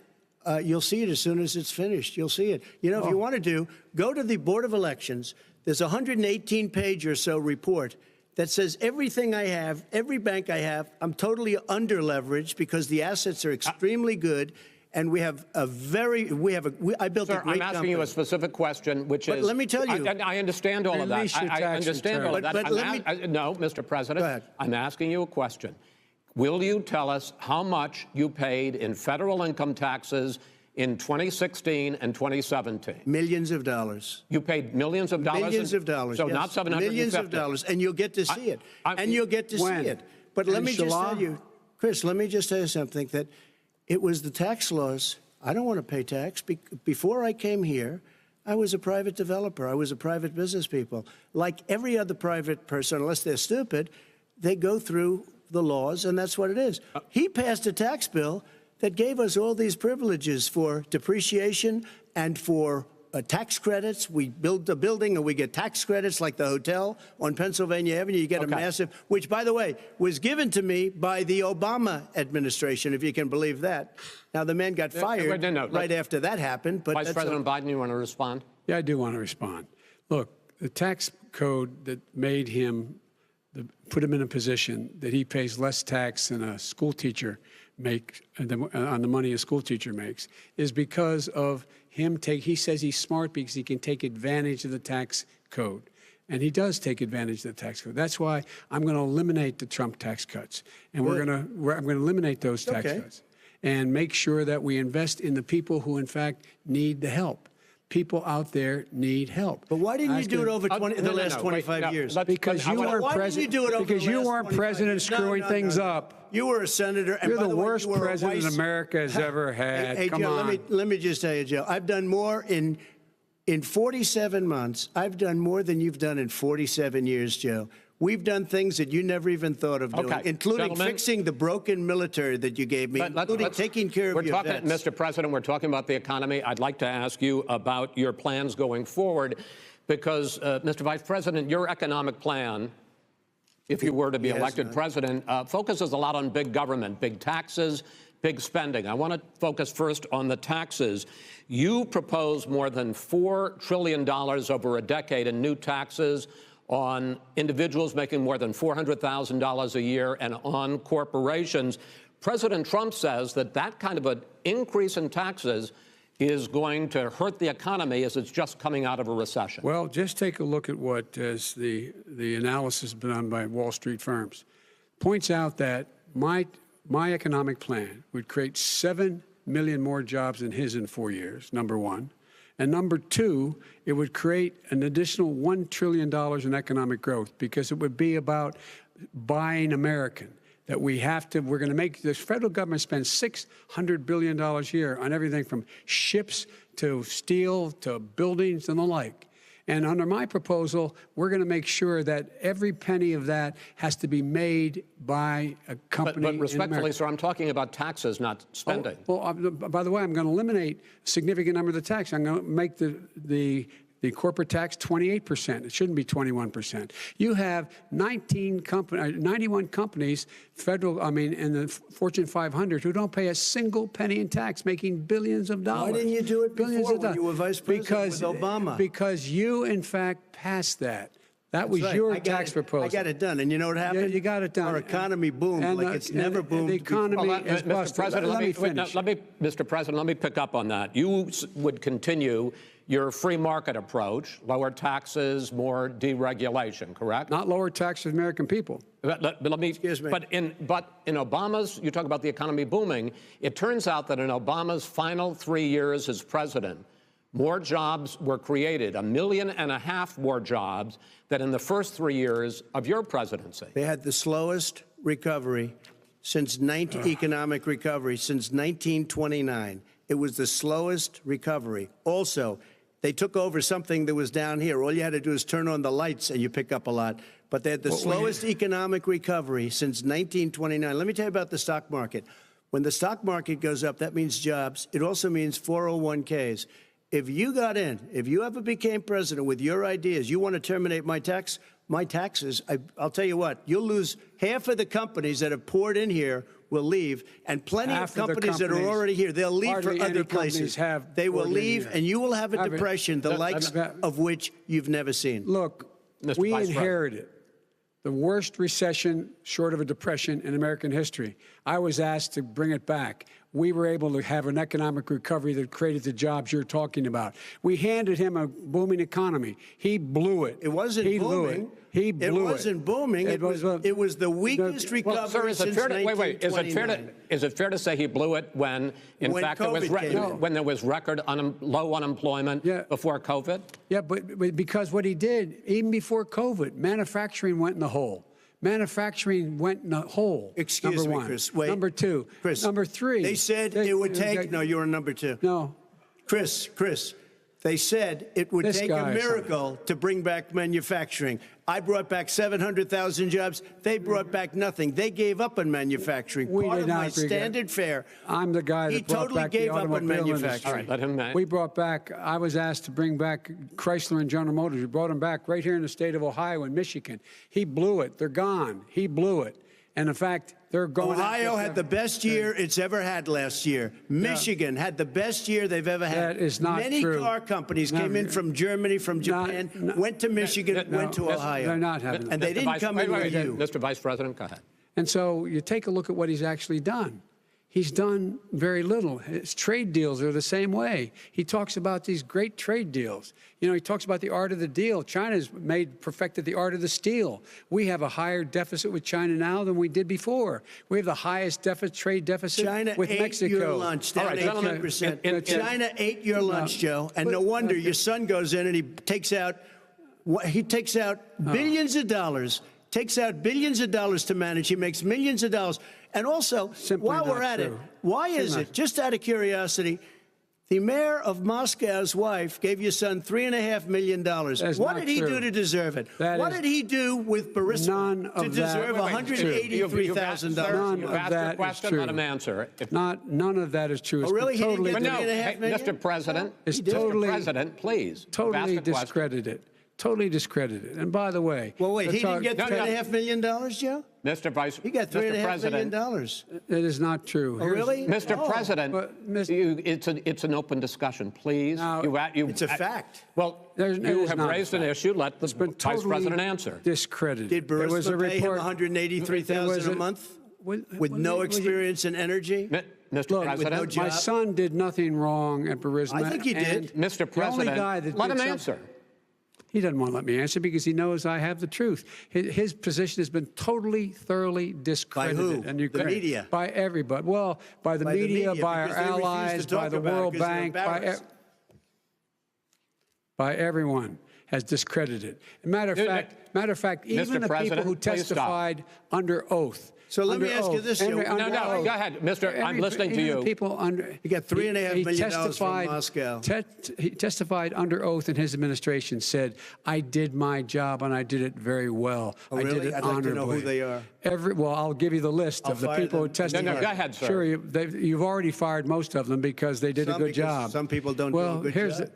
you'll see it as soon as it's finished. You'll see it. You know, if you want to go to the Board of Elections. There's a 118-page or so report that says everything I have, every bank I have, I'm totally under-leveraged because the assets are extremely good, and we have a very, I built a great company. I'm asking you a specific question, which is... But let me tell you... I understand all of that. I understand all of that. No, Mr. President, go ahead. I'm asking you a question. Will you tell us how much you paid in federal income taxes in 2016 and 2017? Millions of dollars. You paid millions of dollars? Millions of dollars, So yes. not 750? Millions of dollars, and you'll get to see it. And you'll get to see it. But let me just tell you, Chris, let me just tell you something, that it was the tax laws. I don't want to pay tax. Before I came here, I was a private developer. I was a private business people. Like every other private person, unless they're stupid, they go through the laws, and that's what it is. He passed a tax bill that gave us all these privileges for depreciation and for tax credits. We build a building and we get tax credits, like the hotel on Pennsylvania Avenue. You get a massive, which, by the way, was given to me by the Obama administration, if you can believe that. Now, the man got fired right after that happened. But Vice President Biden, you want to respond? Yeah, I do want to respond. Look, the tax code that made him put him in a position that he pays less tax than a school teacher makes on the money a school teacher makes is because of him he says he's smart because he can take advantage of the tax code. And he does take advantage of the tax code. That's why I'm going to eliminate the Trump tax cuts. And I'm going to eliminate those tax cuts and make sure that we invest in the people who, in fact, need the help. People out there need help. But why didn't you do it over the last 25 years? Because you weren't president. Because you weren't president screwing things up. You were a senator. And you're the worst president America has ever had. Hey, come Joe, on. let me just tell you, Joe. I've done more in 47 months. I've done more than you've done in 47 years, Joe. We've done things that you never even thought of doing, including fixing the broken military that you gave me, including taking care of your vets. Mr. President, we're talking about the economy. I'd like to ask you about your plans going forward, because, Mr. Vice President, your economic plan, if you were to be elected president, focuses a lot on big government, big taxes, big spending. I want to focus first on the taxes. You propose more than $4 trillion over a decade in new taxes on individuals making more than $400,000 a year and on corporations. President Trump says that that kind of an increase in taxes is going to hurt the economy as it's just coming out of a recession. Well, just take a look at what is the analysis done by Wall Street firms. Points out that my economic plan would create 7 million more jobs than his in 4 years, number one. And number two, it would create an additional $1 trillion in economic growth because it would be about buying American. That we're going to make the federal government spend $600 billion a year on everything from ships to steel to buildings and the like. And under my proposal, we're going to make sure that every penny of that has to be made by a company. But respectfully, sir, I'm talking about taxes, not spending. Well, by the way, I'm going to eliminate a significant number of the tax. I'm going to make the corporate tax 28%. It shouldn't be 21%. You have 91 companies, in the Fortune 500, who don't pay a single penny in tax, making billions of dollars. Why didn't you do it before when you were vice president with Obama? Because you, in fact, passed that. That was your tax proposal. I got it done. And you know what happened? Yeah, you got it done. Our economy boomed like it's never boomed. The economy is busted. Let me finish. Mr. President, let me pick up on that. You would continue your free market approach, lower taxes, more deregulation, correct? Not lower taxes for American people. Excuse me. But in Obama's, you talk about the economy booming, it turns out that in Obama's final 3 years as president, more jobs were created, 1.5 million more jobs than in the first 3 years of your presidency. They had the slowest recovery economic recovery since 1929. It was the slowest recovery. Also, they took over something that was down here. All you had to do is turn on the lights and you pick up a lot. But they had the slowest economic recovery since 1929. Let me tell you about the stock market. When the stock market goes up, that means jobs. It also means 401ks. If you got in, if you ever became president with your ideas, you want to terminate my taxes, I'll tell you what, you'll lose half of the companies that have poured in here will leave, and plenty of companies that are already here, they'll leave for other places. They will leave, and you will have a depression, the likes of which you've never seen. Look, we inherited the worst recession short of a depression in American history. I was asked to bring it back. We were able to have an economic recovery that created the jobs you're talking about. We handed him a booming economy. He blew it. It wasn't booming. He blew it. It wasn't booming. It was the weakest recovery since 1929. Is it fair to say he blew it when fact, when there was record low unemployment before COVID? Yeah, but because what he did, even before COVID, manufacturing went in the hole. Manufacturing went in the hole. Excuse me, one. Chris. Wait. Number two. Chris. Number three. They said it would take. No, you're on number two. No. Chris. They said it would take a miracle to bring back manufacturing. I brought back 700,000 jobs. They brought back nothing. They gave up on manufacturing. Part of my standard fare. I'm the guy that brought back the automobile industry. All right, let him. We brought back. I was asked to bring back Chrysler and General Motors. We brought them back right here in the state of Ohio and Michigan. He blew it. They're gone. He blew it. And in fact, they're going. Ohio had the best year it's ever had last year. Michigan had the best year they've ever had. That is not Many true. car companies came in from Germany, from Japan, went to Michigan, went to Ohio. They're not having that. And they didn't come in with you. Mr. Vice President, go ahead. And so you take a look at what he's actually done. He's done very little. His trade deals are the same way. He talks about these great trade deals. You know, he talks about the art of the deal. China's perfected the art of the steal. We have a higher deficit with China now than we did before. We have the highest trade deficit with Mexico. China ate your lunch, down 18%. China ate your lunch, Joe, and no wonder your son goes in and he takes out billions of dollars. Takes out billions of dollars to manage. He makes millions of dollars. And also, while we're at it, why is it, just out of curiosity, the mayor of Moscow's wife gave your son $3.5 million. What did he do to deserve it? What did he do with Burisma to deserve $183,000? You've asked a question, let him answer. None of that is true. Oh, really? He didn't get $3.5 million? Mr. President, Mr. President, please. Totally discredited. totally discredited. And by the way, Well, wait, he let's didn't get talk- $3.5 million, Joe? Mr. Vice, He got Mr. $3.5 million. President, That is not true. Oh, really? Mr. Oh. President, But, it's an open discussion. Please, Now, It's a fact. Well, It you is have not a raised an fact. issue. Let the It's been Vice totally President answer. discredited. Did There was a Burisma pay him report. $183,000 a month with no experience in energy? Mr. Look, President, no job. My son did nothing wrong at Burisma. I think he did. and Mr. the only President, guy that let did him something- answer. He doesn't want to let me answer because he knows I have the truth. His position has been totally, thoroughly discredited. who? And The media? By everybody. Well, by the media, by our because they refuse to allies, by talk the about it World because they're Bank, embarrassed. by everyone has discredited. Matter of fact, even Mr. the people President, who please stop. testified under oath. So let me under ask you oath, this, Joe. under No, oath. go ahead, Mr. I'm listening to Even you. the people under. He got $3.5 million from testified- Moscow. He testified under oath in his administration, said, I did my job and I did it very well. Oh, I did really? it I'd like to honorably. know who they are. Well, I'll give you the list I'll of the fire people who them. testified. No, go ahead, sir. Sure, you've already fired most of them because they did a Some, good because job. some people don't do a well, good here's job. The,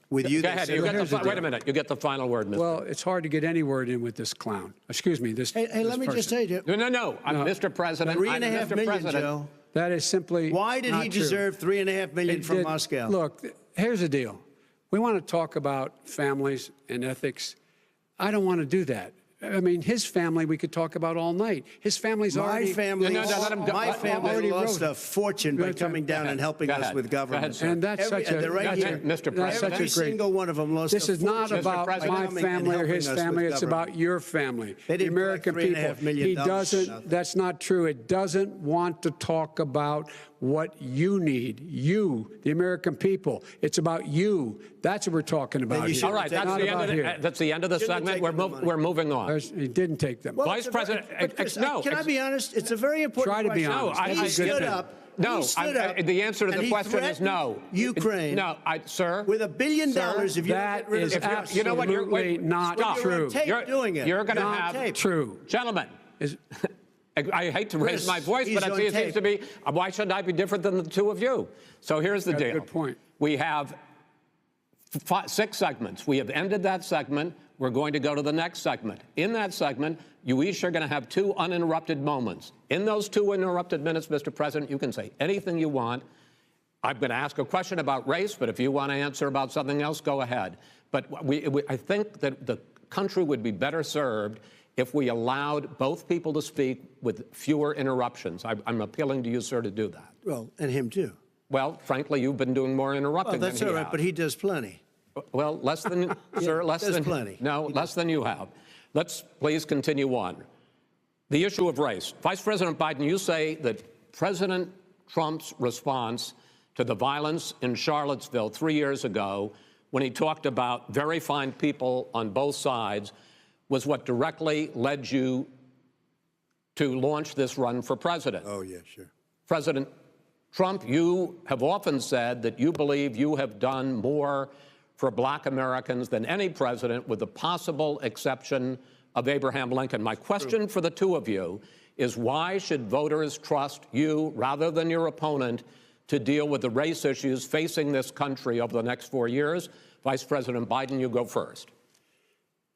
With you, Go they ahead. say- You get here's the wait a deal. minute. You get the final word, Mr. well, it's hard to get any word in with this clown. Excuse me, this. Hey, this let me just person. say, No. Mr. President. $3.5 Mr. million, President. Joe. That is simply Why did not he true. deserve $3.5 million from Did- Moscow? Look, here's the deal. We want to talk about families and ethics. I don't want to do that. I mean, his family we could talk about all night. His family's My already. family, No, let him go. my family already lost wrote. a fortune by coming down and helping Go us ahead. with Go ahead, government. sir. And that's such a. they're right That's here. it, Mr. That's President. such Every a great. single one of them lost This a is not fortune about President. my coming and family or helping his us with family. It's government. about your family, They the didn't American collect people. $3.5 million He for doesn't. nothing. That's not true. It doesn't want to talk about what you need. You, the American people. It's about you. That's what we're talking about. you here. should All right, It's that's not the, about end here. that's the end of the Shouldn't have segment. taken the money. We're moving on. He didn't take them. Well, Vice it's a very- President, but Chris, no, can I be honest? It's a very important Try to be question. honest. No, That's a He good stood thing. up. No, he stood up, the answer to and the he question is threatened no. Ukraine. No, sir. With $1 billion, Sir, if you don't that get rid of is the absolutely you know what, you're- not stop. You're on true. tape doing it. You're going to You're on have tape. True. Gentlemen, Is- I hate to raise Chris, my voice, but he's on it seems tape. to be, why should I be different than the two of you? So here's the Got a deal. good point. We have 6 segments. We have ended that segment. We're going to go to the next segment. In that segment, you each are going to have 2 uninterrupted moments. In those 2 uninterrupted minutes, Mr. President, you can say anything you want. I'm going to ask a question about race, but if you want to answer about something else, go ahead. But I think that the country would be better served if we allowed both people to speak with fewer interruptions. I'm appealing to you, sir, to do that. Well, and him too. Well, frankly, you've been doing more interrupting Well, that's than all he right, has. but he does plenty. Well, less than, sir, less there's than. plenty. No, less than you have. Let's please continue on. The issue of race. Vice President Biden, you say that President Trump's response to the violence in Charlottesville 3 years ago, when he talked about very fine people on both sides, was what directly led you to launch this run for president. Oh, yeah, sure. President Trump, you have often said that you believe you have done more for black Americans than any president, with the possible exception of Abraham Lincoln. My question for the two of you is, why should voters trust you rather than your opponent to deal with the race issues facing this country over the next 4 years? Vice President Biden, you go first.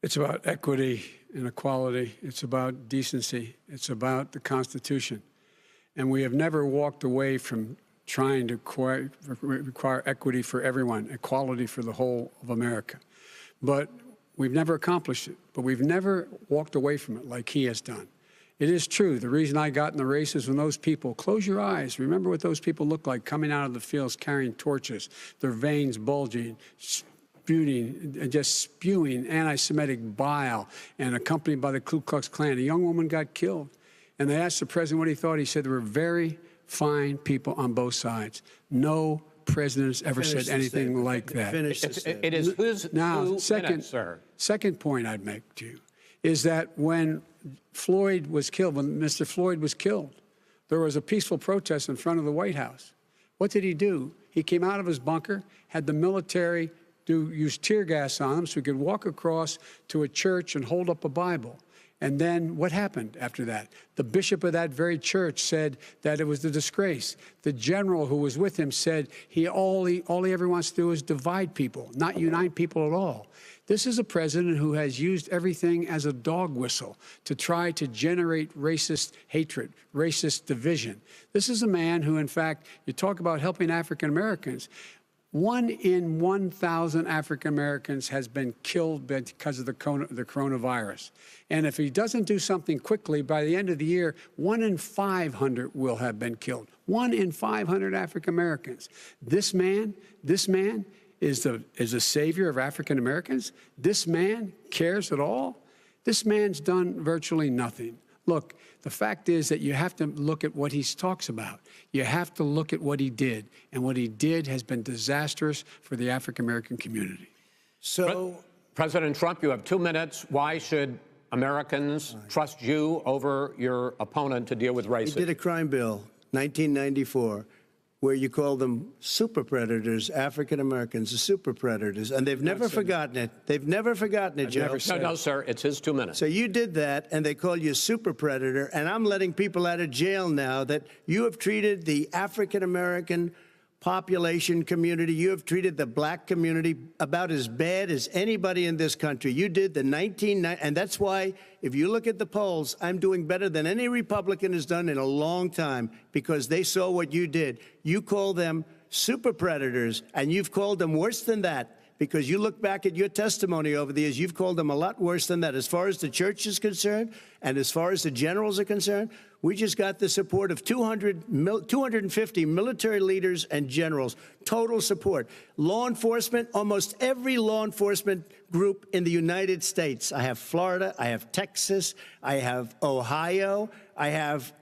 It's about equity and equality. It's about decency. It's about the Constitution. And we have never walked away from trying to require equity for everyone, equality for the whole of America. But we've never accomplished it. But we've never walked away from it like he has done. It is true. The reason I got in the race is when those people, close your eyes, remember what those people look like coming out of the fields carrying torches, their veins bulging, just spewing anti-Semitic bile, and accompanied by the Ku Klux Klan. A young woman got killed. And they asked the president what he thought. He said there were very fine people on both sides. No president has ever said anything like that. It is who's Now, 2 second, minutes, sir. Second point I'd make to you is that when Floyd was killed, when Mr. Floyd was killed, there was a peaceful protest in front of the White House. What did he do? He came out of his bunker, had the military use tear gas on him so he could walk across to a church and hold up a Bible. And then what happened after that? The bishop of that very church said that it was a disgrace. The general who was with him said all he ever wants to do is divide people, not unite people at all. This is a president who has used everything as a dog whistle to try to generate racist hatred, racist division. This is a man who, in fact, you talk about helping African Americans. 1 in 1,000 African Americans has been killed because of the coronavirus. And if he doesn't do something quickly, by the end of the year, 1 in 500 will have been killed. 1 in 500 African Americans. This man is a savior of African Americans. This man cares at all. This man's done virtually nothing. Look, the fact is that you have to look at what he talks about. You have to look at what he did. And what he did has been disastrous for the African-American community. So, President Trump, you have 2 minutes. Why should Americans trust you over your opponent to deal with racism? he did a crime bill, 1994, where you call them super predators, African Americans, the super predators, and they've never forgotten it. They've never forgotten it, Joe. No, sir, it's his 2 minutes. So you did that, and they call you a super predator, and I'm letting people out of jail now that you have treated the African American population community, you have treated the black community about as bad as anybody in this country. You did the 1990, and that's why, if you look at the polls, I'm doing better than any Republican has done in a long time, because they saw what you did. You call them super predators, and you've called them worse than that, because you look back at your testimony over the years, you've called them a lot worse than that. As far as the church is concerned, and as far as the generals are concerned, we just got the support of 250 military leaders and generals, total support. Law enforcement, almost every law enforcement group in the United States. I have Florida, I have Texas, I have Ohio, I have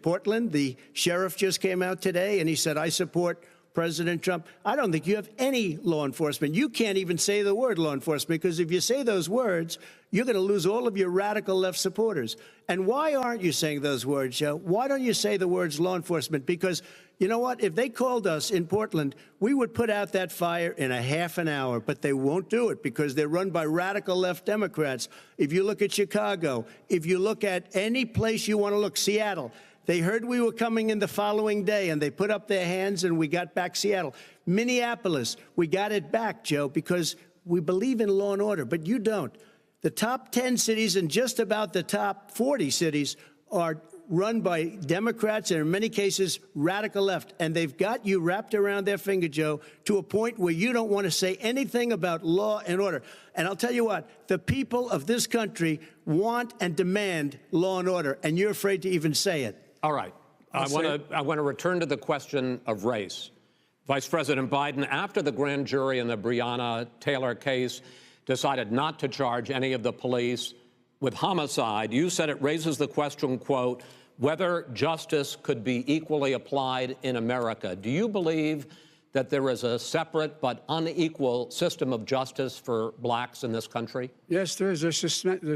Portland. The sheriff just came out today and he said, I support President Trump. I don't think you have any law enforcement. You can't even say the word law enforcement, because if you say those words, you're going to lose all of your radical left supporters. And why aren't you saying those words, Joe? Why don't you say the words law enforcement? Because you know what? If they called us in Portland, we would put out that fire in a half an hour, but they won't do it because they're run by radical left Democrats. If you look at Chicago, if you look at any place you want to look, Seattle, they heard we were coming in the following day, and they put up their hands, and we got back Seattle. Minneapolis, we got it back, Joe, because we believe in law and order, but you don't. The top 10 cities and just about the top 40 cities are run by Democrats and, in many cases, radical left. And they've got you wrapped around their finger, Joe, to a point where you don't want to say anything about law and order. And I'll tell you what, the people of this country want and demand law and order, and you're afraid to even say it. All right. I want to return to the question of race. Vice President Biden, after the grand jury in the Breonna Taylor case decided not to charge any of the police with homicide, you said it raises the question, quote, whether justice could be equally applied in America. Do you believe that there is a separate but unequal system of justice for blacks in this country? Yes, there is. There's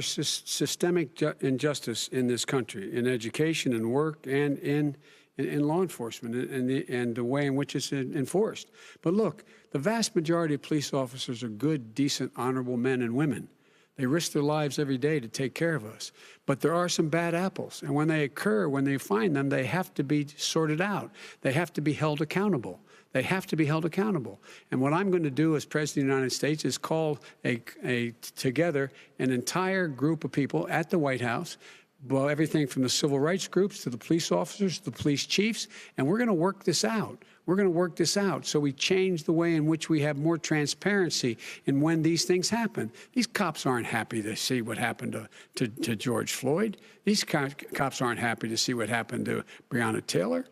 systemic injustice in this country, in education and work and in law enforcement and the way in which it's enforced. But look, the vast majority of police officers are good, decent, honorable men and women. They risk their lives every day to take care of us. But there are some bad apples. And when they occur, when they find them, they have to be sorted out. They have to be held accountable. They have to be held accountable. And what I'm going to do as President of the United States is call together an entire group of people at the White House, well, everything from the civil rights groups to the police officers, to the police chiefs, and we're going to work this out. We're going to work this out so we change the way in which we have more transparency in when these things happen. These cops aren't happy to see what happened to George Floyd. These cops aren't happy to see what happened to Breonna Taylor.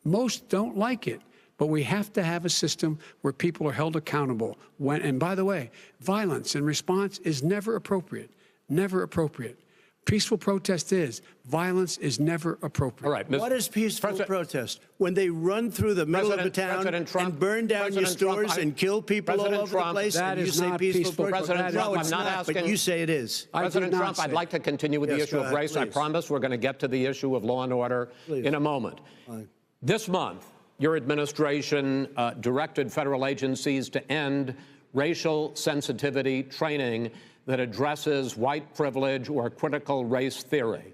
Most don't like it. But we have to have a system where people are held accountable. And by the way, violence in response is never appropriate. Never appropriate. Peaceful protest is. Violence is never appropriate. All right. What is peaceful protest? When they run through the middle of a town and burn down your stores and kill people all over the place, that and you is say not peaceful peaceful. protest? President No, Trump, it's I'm not not, asking. but you say it is. President Trump, I'd like to continue with the issue of race. I promise we're going to get to the issue of law and order in a moment. This month, your administration directed federal agencies to end racial sensitivity training that addresses white privilege or critical race theory.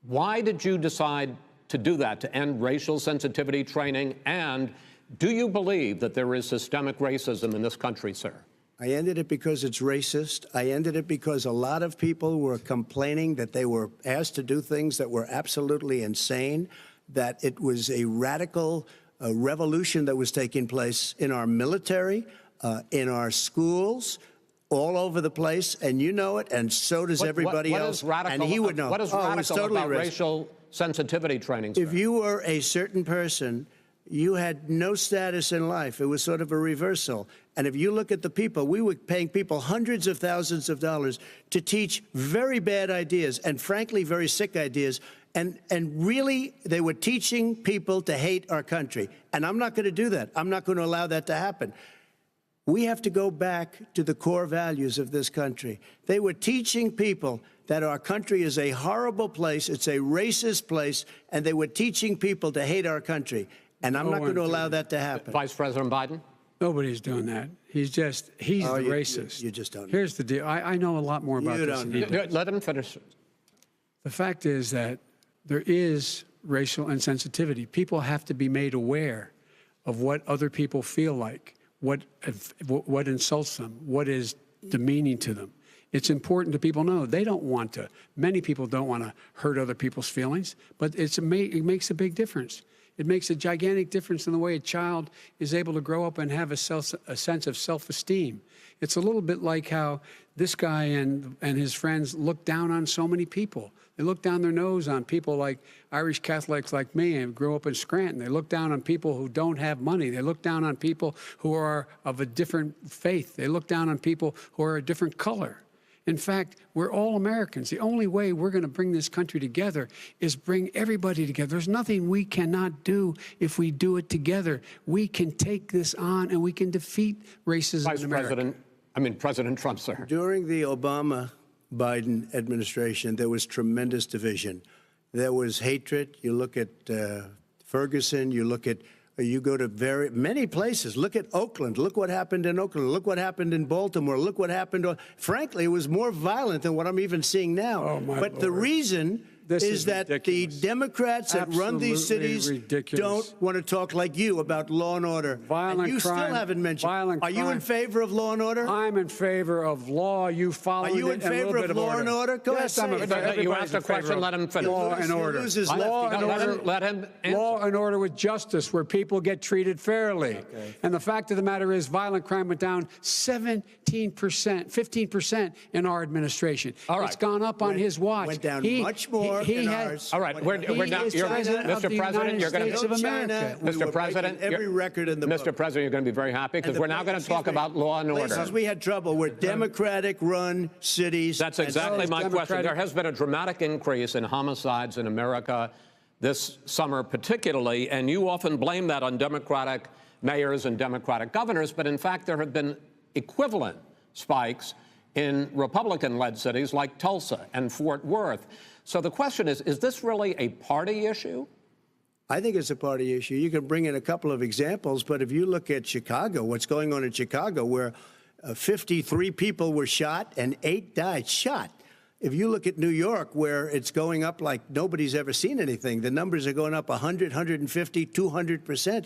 Why did you decide to do that, to end racial sensitivity training? And do you believe that there is systemic racism in this country, sir? I ended it because it's racist. I ended it because a lot of people were complaining that they were asked to do things that were absolutely insane, that it was a radical revolution that was taking place in our military, in our schools, all over the place, and you know it, and so does everybody else. And he would know. What is radical about racial sensitivity training, sir? If you were a certain person, you had no status in life. It was sort of a reversal. And if you look at the people, we were paying people hundreds of thousands of dollars to teach very bad ideas and, frankly, very sick ideas. And really, they were teaching people to hate our country. And I'm not going to do that. I'm not going to allow that to happen. We have to go back to the core values of this country. They were teaching people that our country is a horrible place, it's a racist place, and they were teaching people to hate our country. And I'm not going to allow that to happen. Vice President Biden? Nobody's doing that. He's the racist. You just don't know. Here's the deal. I know a lot more about this than he does. Let him finish. The fact is that there is racial insensitivity. People have to be made aware of what other people feel like, what insults them, what is demeaning to them. It's important to people know they don't want to. Many people don't want to hurt other people's feelings, but it makes a big difference. It makes a gigantic difference in the way a child is able to grow up and have a sense of self-esteem. It's a little bit like how this guy and his friends look down on so many people. They look down their nose on people like Irish Catholics like me and grew up in Scranton. They look down on people who don't have money. They look down on people who are of a different faith. They look down on people who are a different color. In fact, we're all Americans. The only way we're going to bring this country together is bring everybody together. There's nothing we cannot do if we do it together. We can take this on and we can defeat racism in America. President Trump, sir. During the Obama-Biden administration, there was tremendous division. There was hatred. You look at Ferguson, you go to many places. Look at Oakland. Look what happened in Oakland. Look what happened in Baltimore. Look what happened. Frankly, it was more violent than what I'm even seeing now. Oh, my but Lord. The reason is that ridiculous. the Democrats that run these cities ridiculous. don't want to talk like you about law and order. Violent and you crime, still haven't mentioned. violent Are you crime. in favor of law and order? I'm in favor of law. You follow it. Are you in favor of law and order? Go yes, ahead. I'm in favor. You asked a question, let him finish. Law and order. Law and order. Let him answer. Law and order with justice, where people get treated fairly. Okay. And the fact of the matter is, violent crime went down 17%, 15% in our administration. All right. It's gone up on his watch. Went down much more in ours. All right, we're done. Mr. President, you're going to Mr. President, every record in the book. Mr. President, you're going to be very happy because we're now going to talk about law and order. Places we had trouble were Democratic-run cities. That's exactly my question. There has been a dramatic increase in homicides in America this summer, particularly, and you often blame that on Democratic mayors and Democratic governors, but in fact, there have been equivalent spikes in Republican-led cities like Tulsa and Fort Worth. So the question is this really a party issue? I think it's a party issue. You can bring in a couple of examples, but if you look at Chicago, what's going on in Chicago, where 53 people were shot and 8 died, shot. If you look at New York, where it's going up like nobody's ever seen anything, the numbers are going up 100, 150, 200%.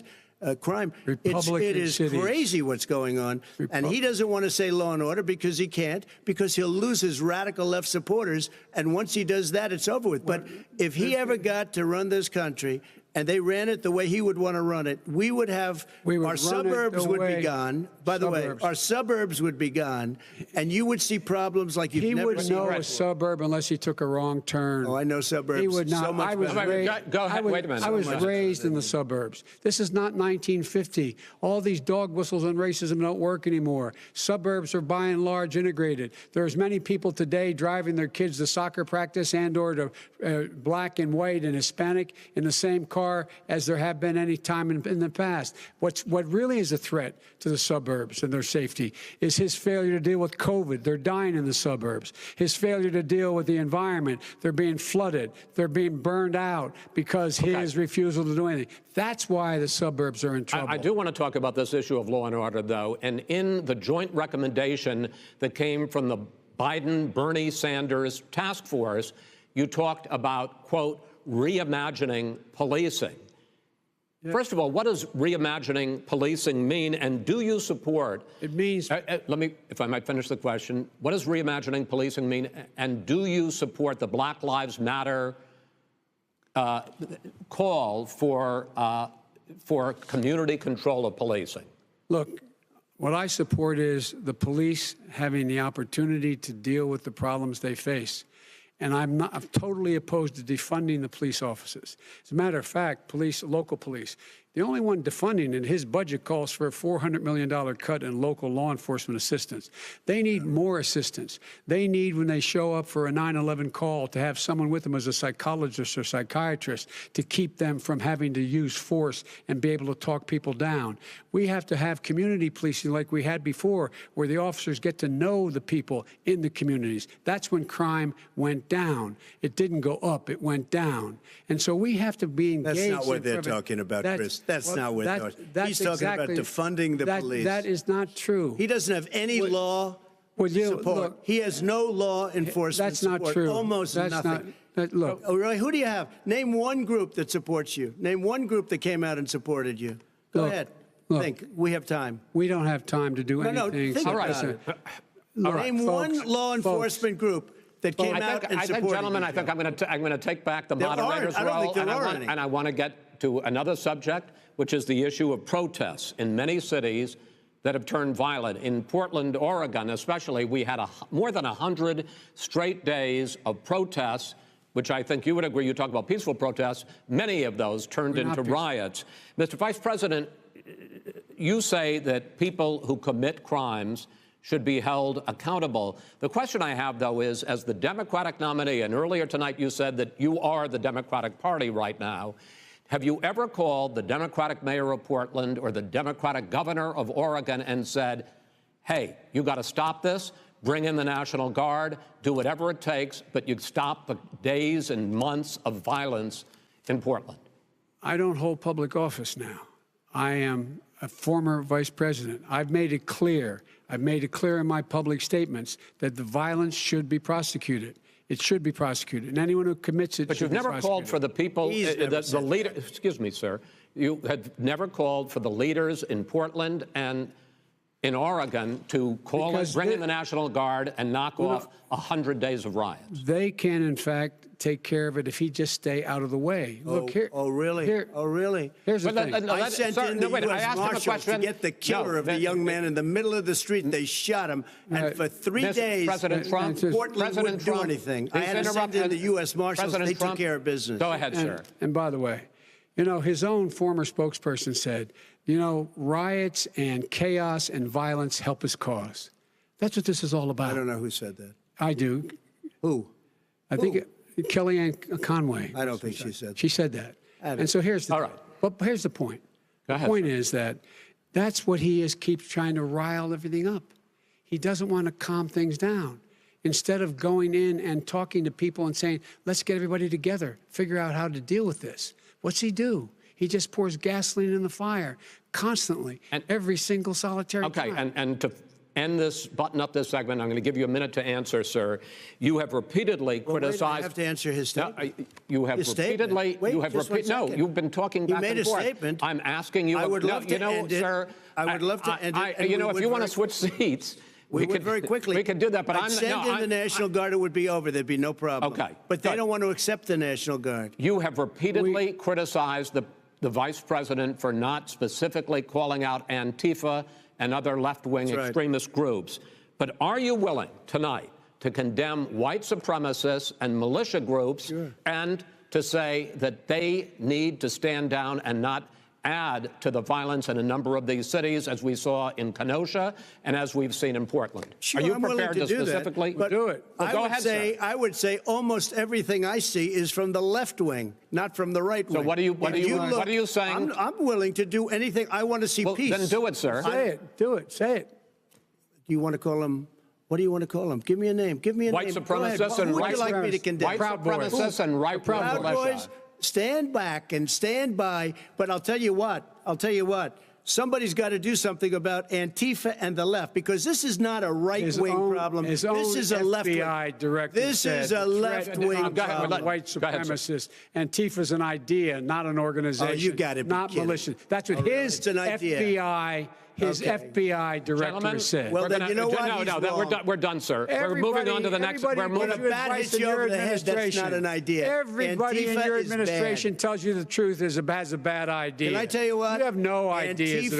Crime. It is crazy what's going on. And he doesn't want to say law and order because he can't, because he'll lose his radical left supporters. And once he does that, it's over with. But if he ever got to run this country and they ran it the way he would want to run it, our suburbs would be gone. By the way, our suburbs would be gone, and you would see problems like you've never seen. He would know a suburb unless he took a wrong turn. Oh, I know suburbs. He would not. So much Go ahead. Wait a minute. I was raised in the suburbs. This is not 1950. All these dog whistles on racism don't work anymore. Suburbs are by and large integrated. There's many people today driving their kids to soccer practice and/or to black and white and Hispanic in the same car as there have been any time in the past. What really is a threat to the suburbs and their safety is his failure to deal with COVID. They're dying in the suburbs. His failure to deal with the environment. They're being flooded. They're being burned out because his refusal to do anything. That's why the suburbs are in trouble. I do want to talk about this issue of law and order, though. And in the joint recommendation that came from the Biden-Bernie Sanders task force, you talked about, quote, reimagining policing. Yeah. First of all, what does reimagining policing mean, and do you support? It means. Let me, if I might finish the question. What does reimagining policing mean, and do you support the Black Lives Matter call for community control of policing? Look, what I support is the police having the opportunity to deal with the problems they face. And I'm totally opposed to defunding the police officers. As a matter of fact, local police, the only one defunding in his budget calls for a $400 million cut in local law enforcement assistance. They need more assistance. They need, when they show up for a 9/11 call, to have someone with them as a psychologist or psychiatrist to keep them from having to use force and be able to talk people down. We have to have community policing like we had before, where the officers get to know the people in the communities. That's when crime went down. It didn't go up, it went down. And so we have to be engaged. That's not what they're talking about, Chris. That's not what he's talking about, defunding the police. That is not true. He doesn't have any law support. Look, he has no law enforcement support. That's not true. Almost nothing. Look. Oh, really? Who do you have? Name one group that supports you. Name one group that came out and supported you. Go ahead. Think. We have time. We don't have time to do anything. No, think about it. Name one law enforcement group that came out and supported gentlemen, you. I think I'm going to take back the moderator's role, and I want to get to another subject, which is the issue of protests in many cities that have turned violent. In Portland, Oregon, especially, we had more than 100 straight days of protests, which I think you would agree. You talk about peaceful protests. Many of those turned into riots. Mr. Vice President, you say that people who commit crimes should be held accountable. The question I have, though, is, as the Democratic nominee, and earlier tonight you said that you are the Democratic Party right now, have you ever called the Democratic mayor of Portland or the Democratic governor of Oregon and said, hey, you got to stop this, bring in the National Guard, do whatever it takes, but you stop the days and months of violence in Portland? I don't hold public office now. I am a former vice president. I've made it clear in my public statements that the violence should be prosecuted. It should be prosecuted, and anyone who commits it. But you've never called for the people, the leader. Excuse me, sir. You have never called for the leaders in Portland and in Oregon to bring in the National Guard and knock off 100 days of riots. They can, in fact, take care of it if he just stay out of the way. Look here. Oh, really? Really? Here's the thing. I sent in the U.S. Marshals to get the killer of the young man in the middle of the street. They shot him, and for 3 days, President Trump, Portland wouldn't do anything. I had to send in the U.S. Marshals. They took care of business. Go ahead, sir. And by the way, you know, his own former spokesperson said, you know, riots and chaos and violence help his cause. That's what this is all about. I don't know who said that. I do. Who? I think Kellyanne Conway. I don't think she said that. She said that. And so here's the But here's the point. The point is that that's what he keeps trying to rile everything up. He doesn't want to calm things down. Instead of going in and talking to people and saying, let's get everybody together, figure out how to deal with this. What's he do? He just pours gasoline in the fire constantly, every single solitary time. And to end this, button up this segment, I'm going to give you a minute to answer, sir. You have repeatedly criticized. Wait, I have to answer his statement. No, you have repeatedly. Wait, no, you've been talking back and forth. He made a statement. I'm asking you. I would love to end it. Sir, I would love to end it. You know, if you want to switch seats. We could very quickly. We could do that, but I'd send in the National Guard, it would be over. There'd be no problem. Okay. But they don't want to accept the National Guard. You have repeatedly criticized the vice president for not specifically calling out Antifa and other left-wing extremist groups. But are you willing tonight to condemn white supremacists and militia groups and to say that they need to stand down and not add to the violence in a number of these cities, as we saw in Kenosha and as we've seen in Portland? Sure, are you I'm prepared to specifically do it? Well, go ahead, sir. I would say almost everything I see is from the left wing, not from the right wing. So what are you saying? I'm willing to do anything. I want to see peace. Then do it, sir. Say it. Do it. Say it. Do you want to call him? What do you want to call him? Give me a name. Give me a white name. Supremacists and who would you like me to condemn? White supremacists and right-wing militia. Stand back and stand by. But I'll tell you what. somebody's got to do something about Antifa and the left, because this is not a right-wing problem. His This is a left-wing. FBI director This said is a left-wing problem. White supremacists. Antifa's an idea, not an organization. Oh, you got to be not kidding. militia. That's what his It's an idea. FBI. His FBI director Gentlemen, said. Well, then you know what? We're done, sir. We're moving on to the next. We're When a moving. bat hits you over the head, that's not an idea. Everybody in Antifa your is administration bad. tells you the truth has a bad idea. Can I tell you what? You have no ideas.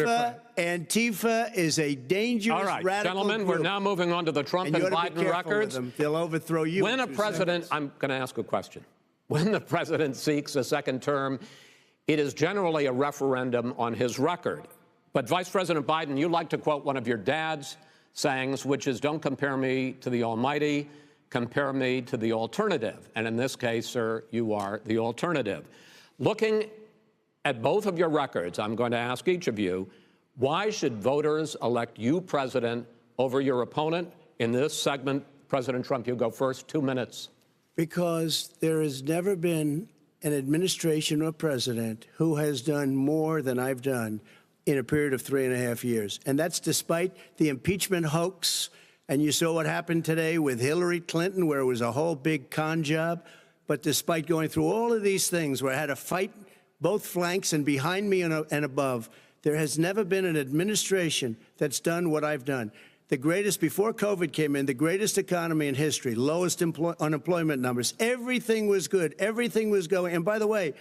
Antifa is a dangerous, All right, radical gentlemen, group. we're now moving on to the Trump And and you ought to be Biden careful with records. them. They'll overthrow you. When in a 2 president, seconds. I'm going to ask a question. When the president seeks a second term, it is generally a referendum on his record. But Vice President Biden, you like to quote one of your dad's sayings, which is, don't compare me to the almighty, compare me to the alternative. And in this case, sir, you are the alternative. Looking at both of your records, I'm going to ask each of you, why should voters elect you president over your opponent? In this segment, President Trump, you go first, 2 minutes. Because there has never been an administration or president who has done more than I've done in a period of 3.5 years. And that's despite the impeachment hoax. And you saw what happened today with Hillary Clinton, where it was a whole big con job. But despite going through all of these things, where I had to fight both flanks and behind me and above, there has never been an administration that's done what I've done. The greatest, before COVID came in, the greatest economy in history, lowest unemployment numbers. Everything was good. Everything was going. And by the way,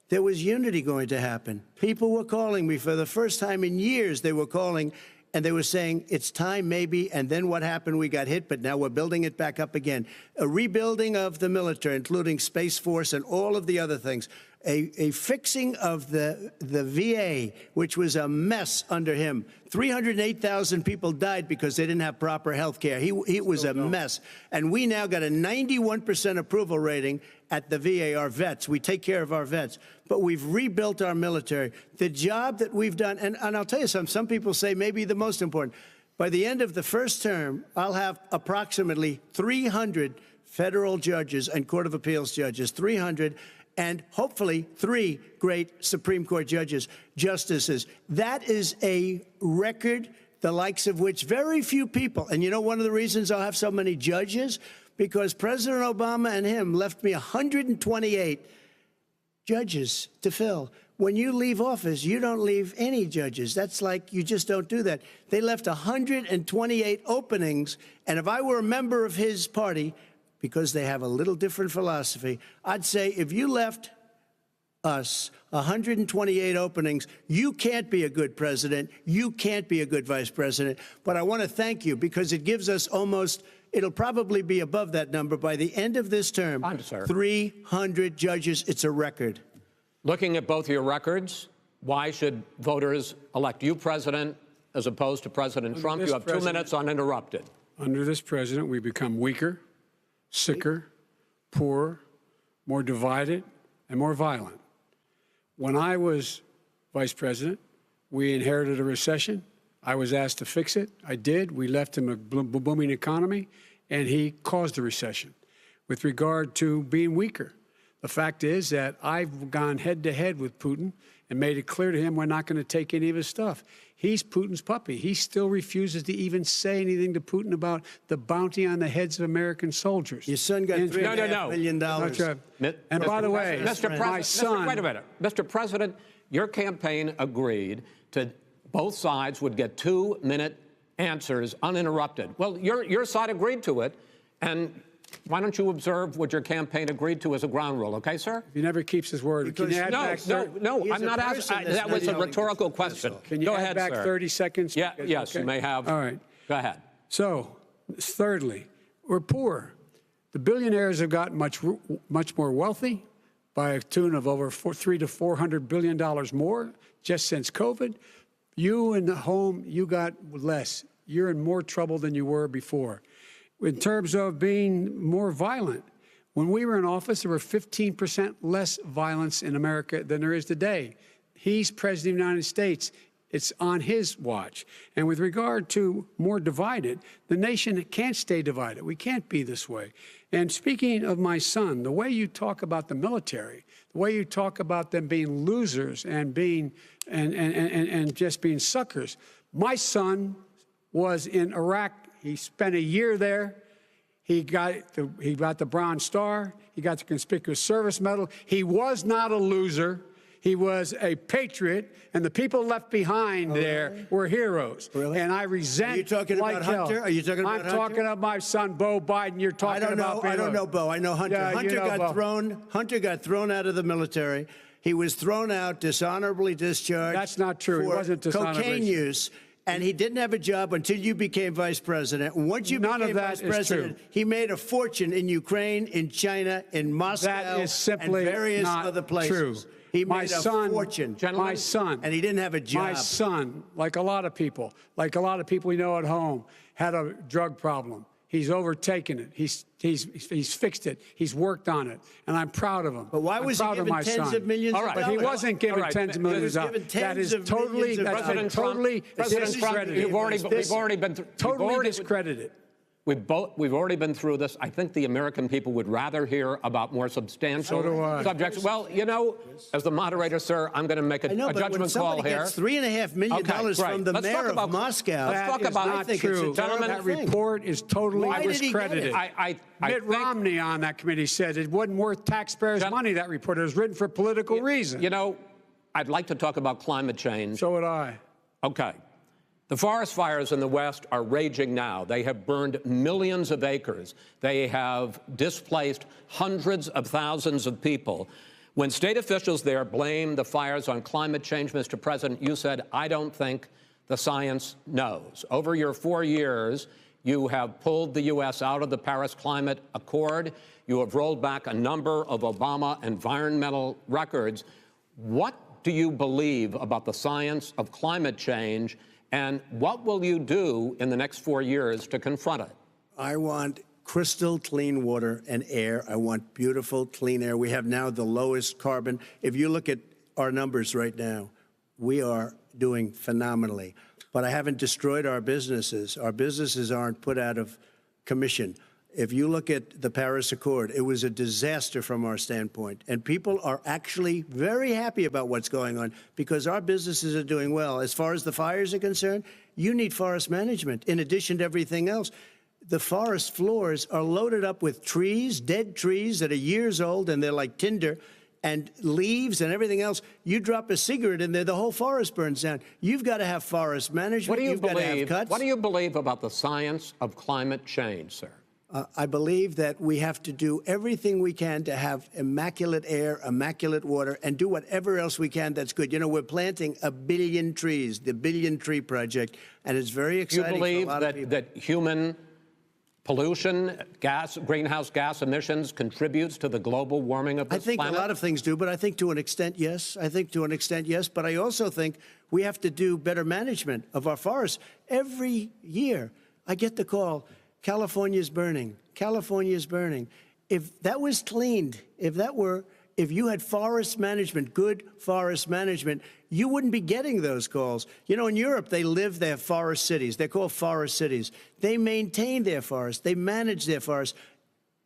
there was unity going to happen. People were calling me for the first time in years. They were calling and they were saying, it's time maybe. And then what happened? We got hit, but now we're building it back up again. A rebuilding of the military, including Space Force and all of the other things. A fixing of the VA, which was a mess under him. 308,000 people died because they didn't have proper health care. It was a mess. And we now got a 91% approval rating at the VA, our vets. We take care of our vets. But we've rebuilt our military. The job that we've done, and I'll tell you something, some people say maybe the most important. By the end of the first term, I'll have approximately 300 federal judges and Court of Appeals judges, 300, and hopefully 3 great Supreme Court justices. That is a record, the likes of which very few people, and you know one of the reasons I'll have so many judges? Because President Obama and him left me 128 judges to fill. When you leave office, you don't leave any judges. That's like, you just don't do that. They left 128 openings, and if I were a member of his party, because they have a little different philosophy, I'd say if you left us 128 openings, you can't be a good president, you can't be a good vice president. But I want to thank you, because it gives us almost, it'll probably be above that number by the end of this term. 300 judges, it's a record. Looking at both your records, why should voters elect you president as opposed to President Trump? You have 2 minutes uninterrupted. Under this president, we become weaker, sicker, poorer, more divided, and more violent. When I was vice president, we inherited a recession. I was asked to fix it. I did. We left him a booming economy, and he caused the recession. With regard to being weaker, the fact is that I've gone head-to-head with Putin and made it clear to him we're not going to take any of his stuff. He's Putin's puppy. He still refuses to even say anything to Putin about the bounty on the heads of American soldiers. Your son got $3.5 million. And by the way, my son... Wait a minute. Mr. President, your campaign agreed to both sides would get 2-minute answers uninterrupted. Well, your side agreed to it, and why don't you observe what your campaign agreed to as a ground rule, okay, sir? He never keeps his word. Can you add back No, I'm not asking. That was a rhetorical question. Can you add back 30 seconds? Yeah, yes, you may have. All right. Go ahead. So, thirdly, we're poor. The billionaires have gotten much more wealthy by a tune of over $300 to $400 billion more just since COVID. You in the home, you got less. You're in more trouble than you were before. In terms of being more violent, when we were in office, there were 15% less violence in America than there is today. He's president of the United States. It's on his watch. And with regard to more divided, the nation can't stay divided. We can't be this way. And speaking of my son, the way you talk about the military the way you talk about them being losers and being and just being suckers. My son was in Iraq. He spent a year there. He got the Bronze Star. He got the Conspicuous Service Medal. He was not a loser. He was a patriot, and the people left behind there were heroes. Really? And I resent. Are you talking about Hunter? Are you talking about Hunter? I'm talking about my son, Beau Biden. You're talking about. I don't know Beau. I know Hunter. Yeah, Hunter got thrown out of the military. He was thrown out, dishonorably discharged. That's not true. He wasn't dishonorably. Cocaine use. And he didn't have a job until you became vice president. And once you became vice president, he made a fortune in Ukraine, in China, in Moscow, that is simply and various not other places. True. He made a fortune. My son. And he didn't have a job. My son, like a lot of people we know at home, had a drug problem. He's overtaken it. He's fixed it. He's worked on it, and I'm proud of him. But why was he given tens of millions of dollars? But he wasn't given tens of millions of dollars. That is totally discredited. We've already been totally discredited. We've already been through this. I think the American people would rather hear about more substantial subjects. Well, you know, as the moderator, sir, I'm going to make a judgment call here. Gets $3.5 million from the mayor of Moscow. Let's talk about I think it's a gentlemen. That report is totally discredited. Mitt Romney on that committee said it wasn't worth taxpayers' money. That report, it was written for political reasons. You know, I'd like to talk about climate change. So would I. Okay. The forest fires in the West are raging now. They have burned millions of acres. They have displaced hundreds of thousands of people. When state officials there blame the fires on climate change, Mr. President, you said, I don't think the science knows. Over your 4 years, you have pulled the U.S. out of the Paris Climate Accord. You have rolled back a number of Obama environmental records. What do you believe about the science of climate change? And what will you do in the next 4 years to confront it? I want crystal clean water and air. I want beautiful, clean air. We have now the lowest carbon. If you look at our numbers right now, we are doing phenomenally. But I haven't destroyed our businesses. Our businesses aren't put out of commission. If you look at the Paris Accord, it was a disaster from our standpoint. And people are actually very happy about what's going on because our businesses are doing well. As far as the fires are concerned, you need forest management in addition to everything else. The forest floors are loaded up with trees, dead trees that are years old, and they're like tinder, and leaves and everything else. You drop a cigarette in there, the whole forest burns down. You've got to have forest management. What do you You've got to have cuts. What do you believe about the science of climate change, sir? I believe that we have to do everything we can to have immaculate air, immaculate water, and do whatever else we can that's good. You know, we're planting 1 billion trees, the Billion Tree Project, and it's very exciting for a lot of people. You believe that human pollution, greenhouse gas emissions contributes to the global warming of this planet? I think a lot of things do, but I think to an extent, yes. But I also think we have to do better management of our forests. Every year, I get the call, California's burning. California's burning. If that was cleaned, if you had forest management, good forest management, you wouldn't be getting those calls. You know, in Europe, they have forest cities. They're called forest cities. They maintain their forests. They manage their forests.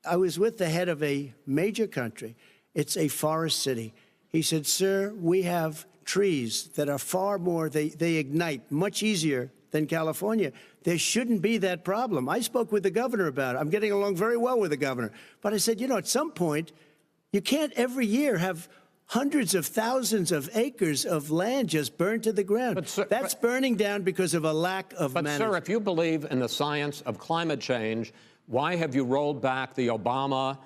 I was with the head of a major country. It's a forest city. He said, sir, we have trees that are far more, they ignite much easier than California. There shouldn't be that problem. I spoke with the governor about it. I'm getting along very well with the governor. But I said, you know, at some point, you can't every year have hundreds of thousands of acres of land just burned to the ground. That's burning down because of a lack of management. But, sir, if you believe in the science of climate change, why have you rolled back the Obama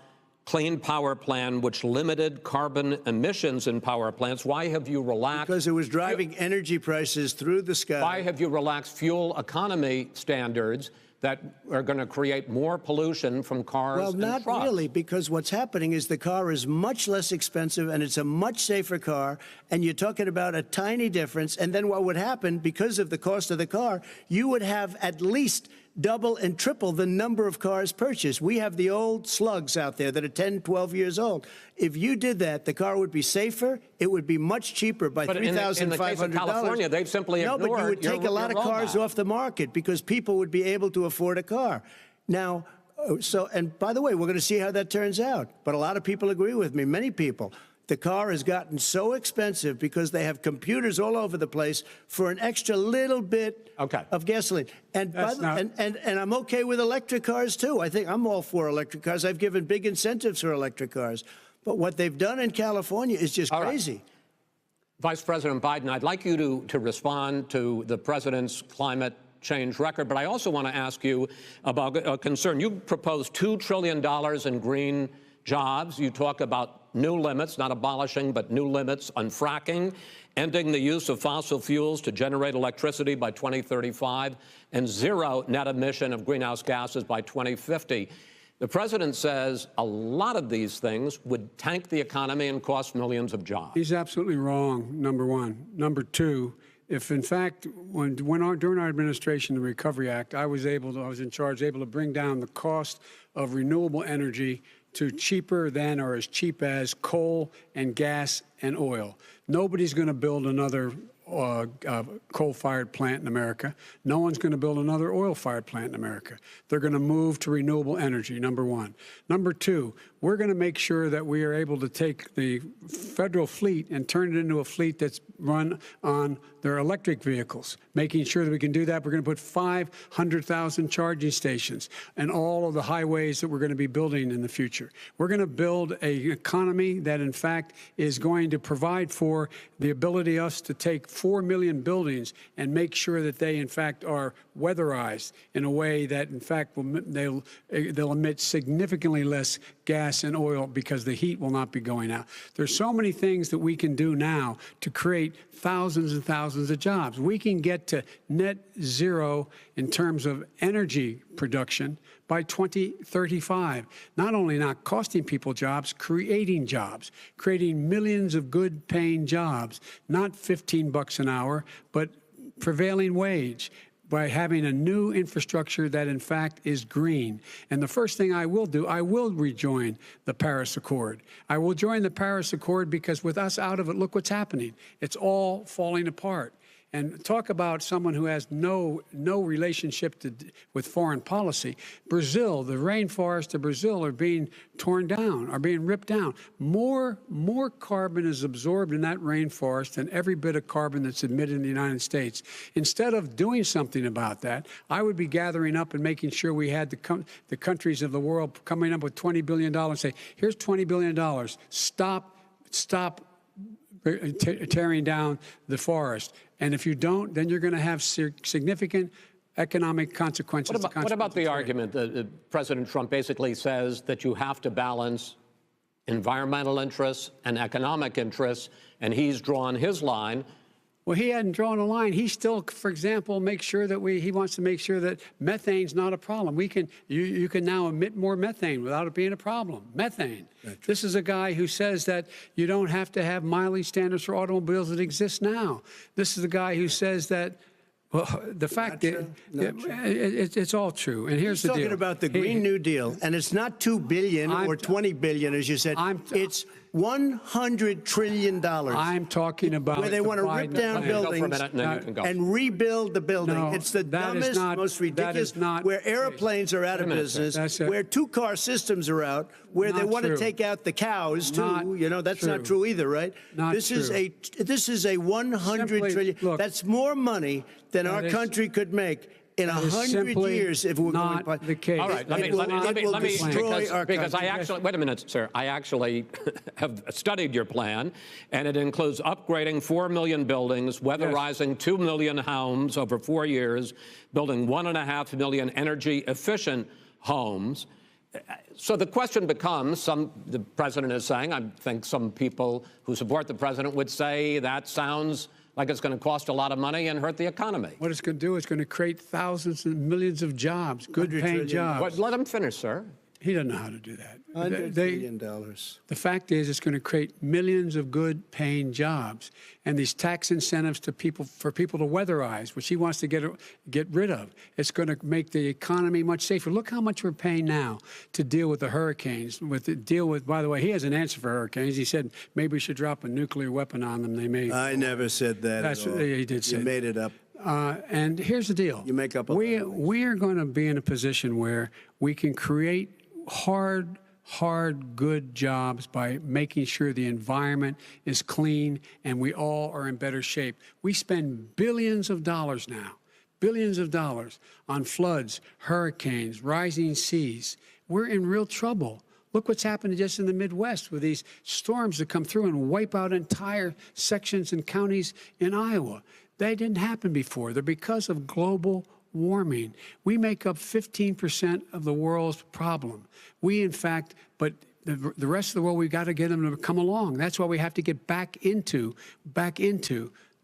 Clean Power Plan, which limited carbon emissions in power plants? Why have you relaxed? Because it was driving energy prices through the sky. Why have you relaxed fuel economy standards that are going to create more pollution from cars and trucks? Well, not really, because what's happening is the car is much less expensive and it's a much safer car, and you're talking about a tiny difference. And then what would happen, because of the cost of the car, you would have at least double and triple the number of cars purchased. We have the old slugs out there that are 10, 12 years old. If you did that, the car would be safer. It would be much cheaper by $3,500. In the case of California, they've simply ignored. No, but you would take a lot of cars off the market because people would be able to afford a car. Now, and by the way, we're going to see how that turns out. But a lot of people agree with me, many people. The car has gotten so expensive because they have computers all over the place for an extra little bit of gasoline. And, and I'm okay with electric cars, too. I think I'm all for electric cars. I've given big incentives for electric cars. But what they've done in California is just crazy. Right. Vice President Biden, I'd like you to respond to the president's climate change record, but I also want to ask you about a concern. You proposed $2 trillion in green jobs. You talk about new limits, not abolishing, but new limits on fracking, ending the use of fossil fuels to generate electricity by 2035, and zero net emission of greenhouse gases by 2050. The president says a lot of these things would tank the economy and cost millions of jobs. He's absolutely wrong, number one. Number two, if in fact, during our administration, the Recovery Act, I was in charge, able to bring down the cost of renewable energy to cheaper than or as cheap as coal and gas and oil. Nobody's going to build another coal-fired plant in America. No one's going to build another oil-fired plant in America. They're going to move to renewable energy, number one. Number two, we're going to make sure that we are able to take the federal fleet and turn it into a fleet that's run on their electric vehicles. Making sure that we can do that, we're going to put 500,000 charging stations and all of the highways that we're going to be building in the future. We're going to build an economy that, in fact, is going to provide for the ability of us to take 4 million buildings and make sure that they, in fact, are weatherized in a way that, in fact, they'll emit significantly less gas and oil because the heat will not be going out. There's so many things that we can do now to create thousands and thousands of jobs. We can get to net zero in terms of energy production by 2035. Not only not costing people jobs, creating millions of good paying jobs, not 15 bucks an hour, but prevailing wage, by having a new infrastructure that, in fact, is green. And the first thing I will do, I will rejoin the Paris Accord. I will join the Paris Accord because with us out of it, look what's happening. It's all falling apart. And talk about someone who has no relationship with foreign policy. Brazil, the rainforests of Brazil are being torn down, are being ripped down. More carbon is absorbed in that rainforest than every bit of carbon that's emitted in the United States. Instead of doing something about that, I would be gathering up and making sure we had the countries of the world coming up with $20 billion, say, here's $20 billion, stop tearing down the forest. And if you don't, then you're going to have significant economic consequences. What about the argument that President Trump basically says that you have to balance environmental interests and economic interests, and he's drawn his line? Well, he hadn't drawn a line. He still, for example, makes sure that he wants to make sure that methane's not a problem. You can now emit more methane without it being a problem. Methane. This is a guy who says that you don't have to have mileage standards for automobiles that exist now. This is the guy who says that, well, the fact that it's all true. And here's the deal. He's talking about the Green New Deal, and it's not $2 billion or $20 billion, as you said. It's $100 trillion. I'm talking about where they want to rip down buildings and rebuild the building. No, it's the dumbest, most ridiculous. Where airplanes are out of business, where two-car systems are out, where they want to take out the cows too. You know, that's not true either, right? This is a $100 trillion. Look, that's more money than our country could make in 100 years if we're not going to the case. All right, let me because I actually, wait a minute, sir. I actually have studied your plan, and it includes upgrading 4 million buildings, weatherizing 2 million homes over 4 years, building 1.5 million energy-efficient homes. So the question becomes, the president is saying, I think some people who support the president would say that sounds like it's going to cost a lot of money and hurt the economy. What it's going to do is going to create thousands and millions of jobs, good-paying jobs. Let him finish, sir. He doesn't know how to do that. $100 billion. The fact is, it's going to create millions of good-paying jobs, and these tax incentives for people to weatherize, which he wants to get rid of. It's going to make the economy much safer. Look how much we're paying now to deal with the hurricanes. By the way, he has an answer for hurricanes. He said maybe we should drop a nuclear weapon on them. They may. I never said that. That's what he did say. You made it up. And here's the deal. You make up. We are going to be in a position where we can create hard hard, good jobs by making sure the environment is clean and we all are in better shape. We spend billions of dollars now, billions of dollars on floods, hurricanes, rising seas. We're in real trouble. Look what's happened just in the Midwest with these storms that come through and wipe out entire sections and counties in Iowa. That didn't happen before. They're because of global warming. We make up 15% of the world's problem. We, in fact, but the rest of the world, we've got to get them to come along. That's why we have to get back into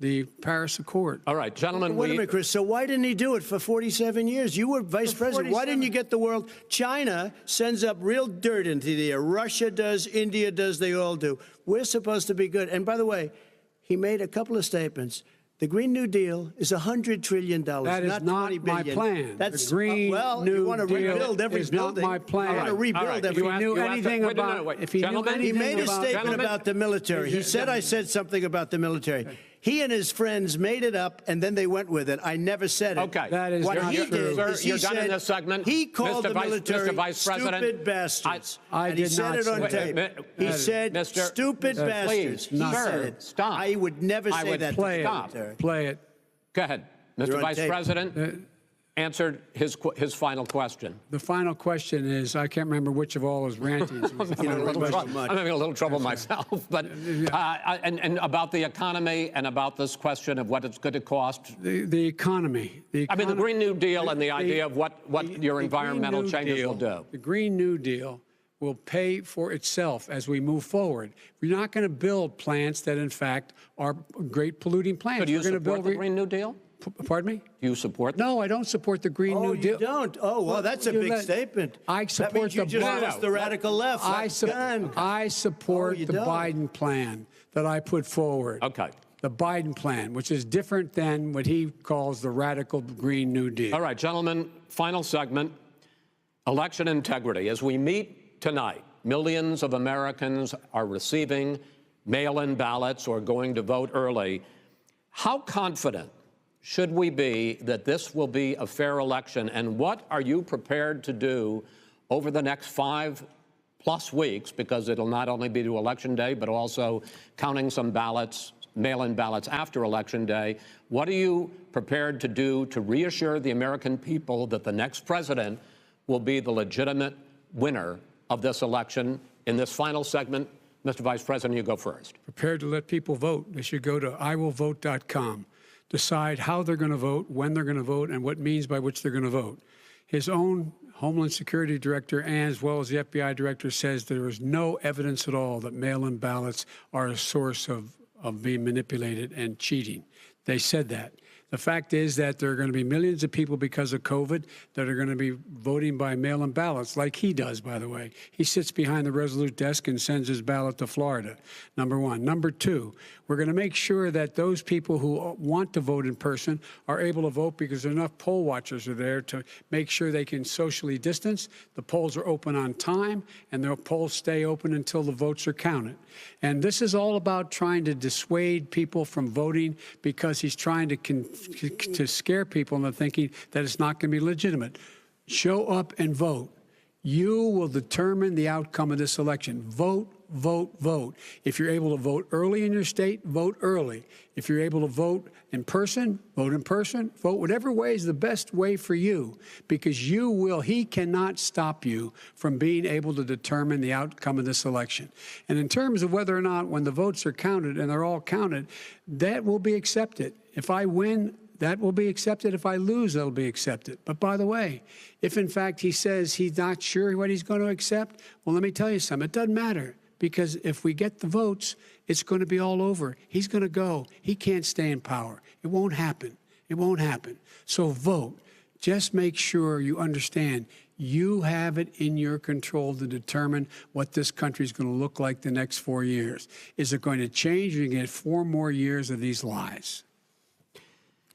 the Paris Accord. All right, gentlemen. Wait a minute, Chris. So why didn't he do it for 47 years? You were vice president. Why didn't you get the world? China sends up real dirt into the air. Russia does. India does. They all do. We're supposed to be good. And by the way, he made a couple of statements. The Green New Deal is $100 trillion. That is not my plan. That's the Green well, New you want to Deal rebuild every is building. not my plan. You want to rebuild every. If he knew anything about, if he knew anything he made a about, statement about the military. He said I said something about the military. He and his friends made it up, and then they went with it. I never said it. Okay. That is what not he true. did is he You're done in said this segment. he called the military Mr. Vice President, stupid bastards. I and he did said not it on say tape. that. He said Mr. stupid bastards. Please, He sir, said it. stop. I would never I say would that Play to the it. military. Play it. Go ahead. You're Mr. on Vice tape. President answered his final question. The final question is, I can't remember which of all his rantings. I'm having a little trouble myself. But and about the economy and about this question of what it's going to cost. The economy. I mean, the Green New Deal and the idea of what your environmental changes will do. The Green New Deal will pay for itself as we move forward. We're not going to build plants that, in fact, are great polluting plants. So do you We're going to support build the Green New Deal? Pardon me? Do you support No, I don't support the Green New Deal. Oh, you don't? Oh, well, that's a big statement. I that support means you the just Biden. lost the radical left. I Oh, support you the don't. Biden plan that I put forward. Okay. The Biden plan, which is different than what he calls the radical Green New Deal. All right, gentlemen, final segment, election integrity. As we meet tonight, millions of Americans are receiving mail-in ballots or going to vote early. How confident should we be that this will be a fair election? And what are you prepared to do over the next 5+ weeks, because it'll not only be to Election Day, but also counting some ballots, mail-in ballots after Election Day? What are you prepared to do to reassure the American people that the next president will be the legitimate winner of this election? In this final segment, Mr. Vice President, you go first. Prepared to let people vote. They should go to iwillvote.com. Decide how they're going to vote, when they're going to vote, and what means by which they're going to vote. His own Homeland Security director, and as well as the FBI director, says there is no evidence at all that mail-in ballots are a source of being manipulated and cheating. They said that. The fact is that there are going to be millions of people because of COVID that are going to be voting by mail-in ballots, like he does, by the way. He sits behind the Resolute desk and sends his ballot to Florida, number one. Number two, we're going to make sure that those people who want to vote in person are able to vote because enough poll watchers are there to make sure they can socially distance. The polls are open on time, and the polls stay open until the votes are counted. And this is all about trying to dissuade people from voting because he's trying to scare people into thinking that it's not going to be legitimate. Show up and vote. You will determine the outcome of this election. Vote, vote, vote. If you're able to vote early in your state, vote early. If you're able to vote in person, vote in person. Vote whatever way is the best way for you, because he cannot stop you from being able to determine the outcome of this election. And in terms of whether or not, when the votes are counted, and they're all counted, that will be accepted. If I win, that will be accepted. If I lose, that'll be accepted. But by the way, if in fact he says he's not sure what he's going to accept, well, let me tell you something. It doesn't matter, because if we get the votes, it's going to be all over. He's going to go. He can't stay in power. It won't happen. It won't happen. So vote. Just make sure you understand you have it in your control to determine what this country is going to look like the next 4 years. Is it going to change, or are you going to get 4 more years of these lies?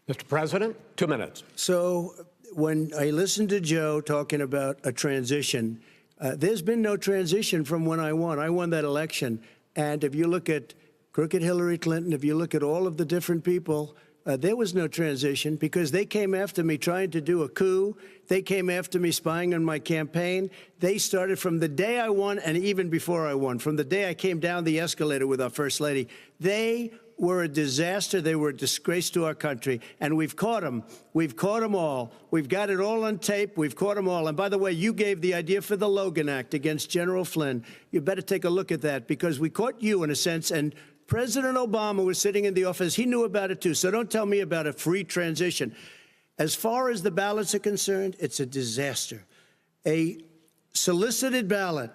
Mr. President, 2 minutes. So when I listened to Joe talking about a transition, there's been no transition from when I won. I won that election. And if you look at crooked Hillary Clinton, if you look at all of the different people, there was no transition because they came after me trying to do a coup. They came after me spying on my campaign. They started from the day I won and even before I won, from the day I came down the escalator with our First Lady. They were a disaster. They were a disgrace to our country. And we've caught them. We've caught them all. We've got it all on tape. We've caught them all. And by the way, you gave the idea for the Logan Act against General Flynn. You better take a look at that because we caught you in a sense. And President Obama was sitting in the office. He knew about it, too. So don't tell me about a free transition. As far as the ballots are concerned, it's a disaster. A solicited ballot,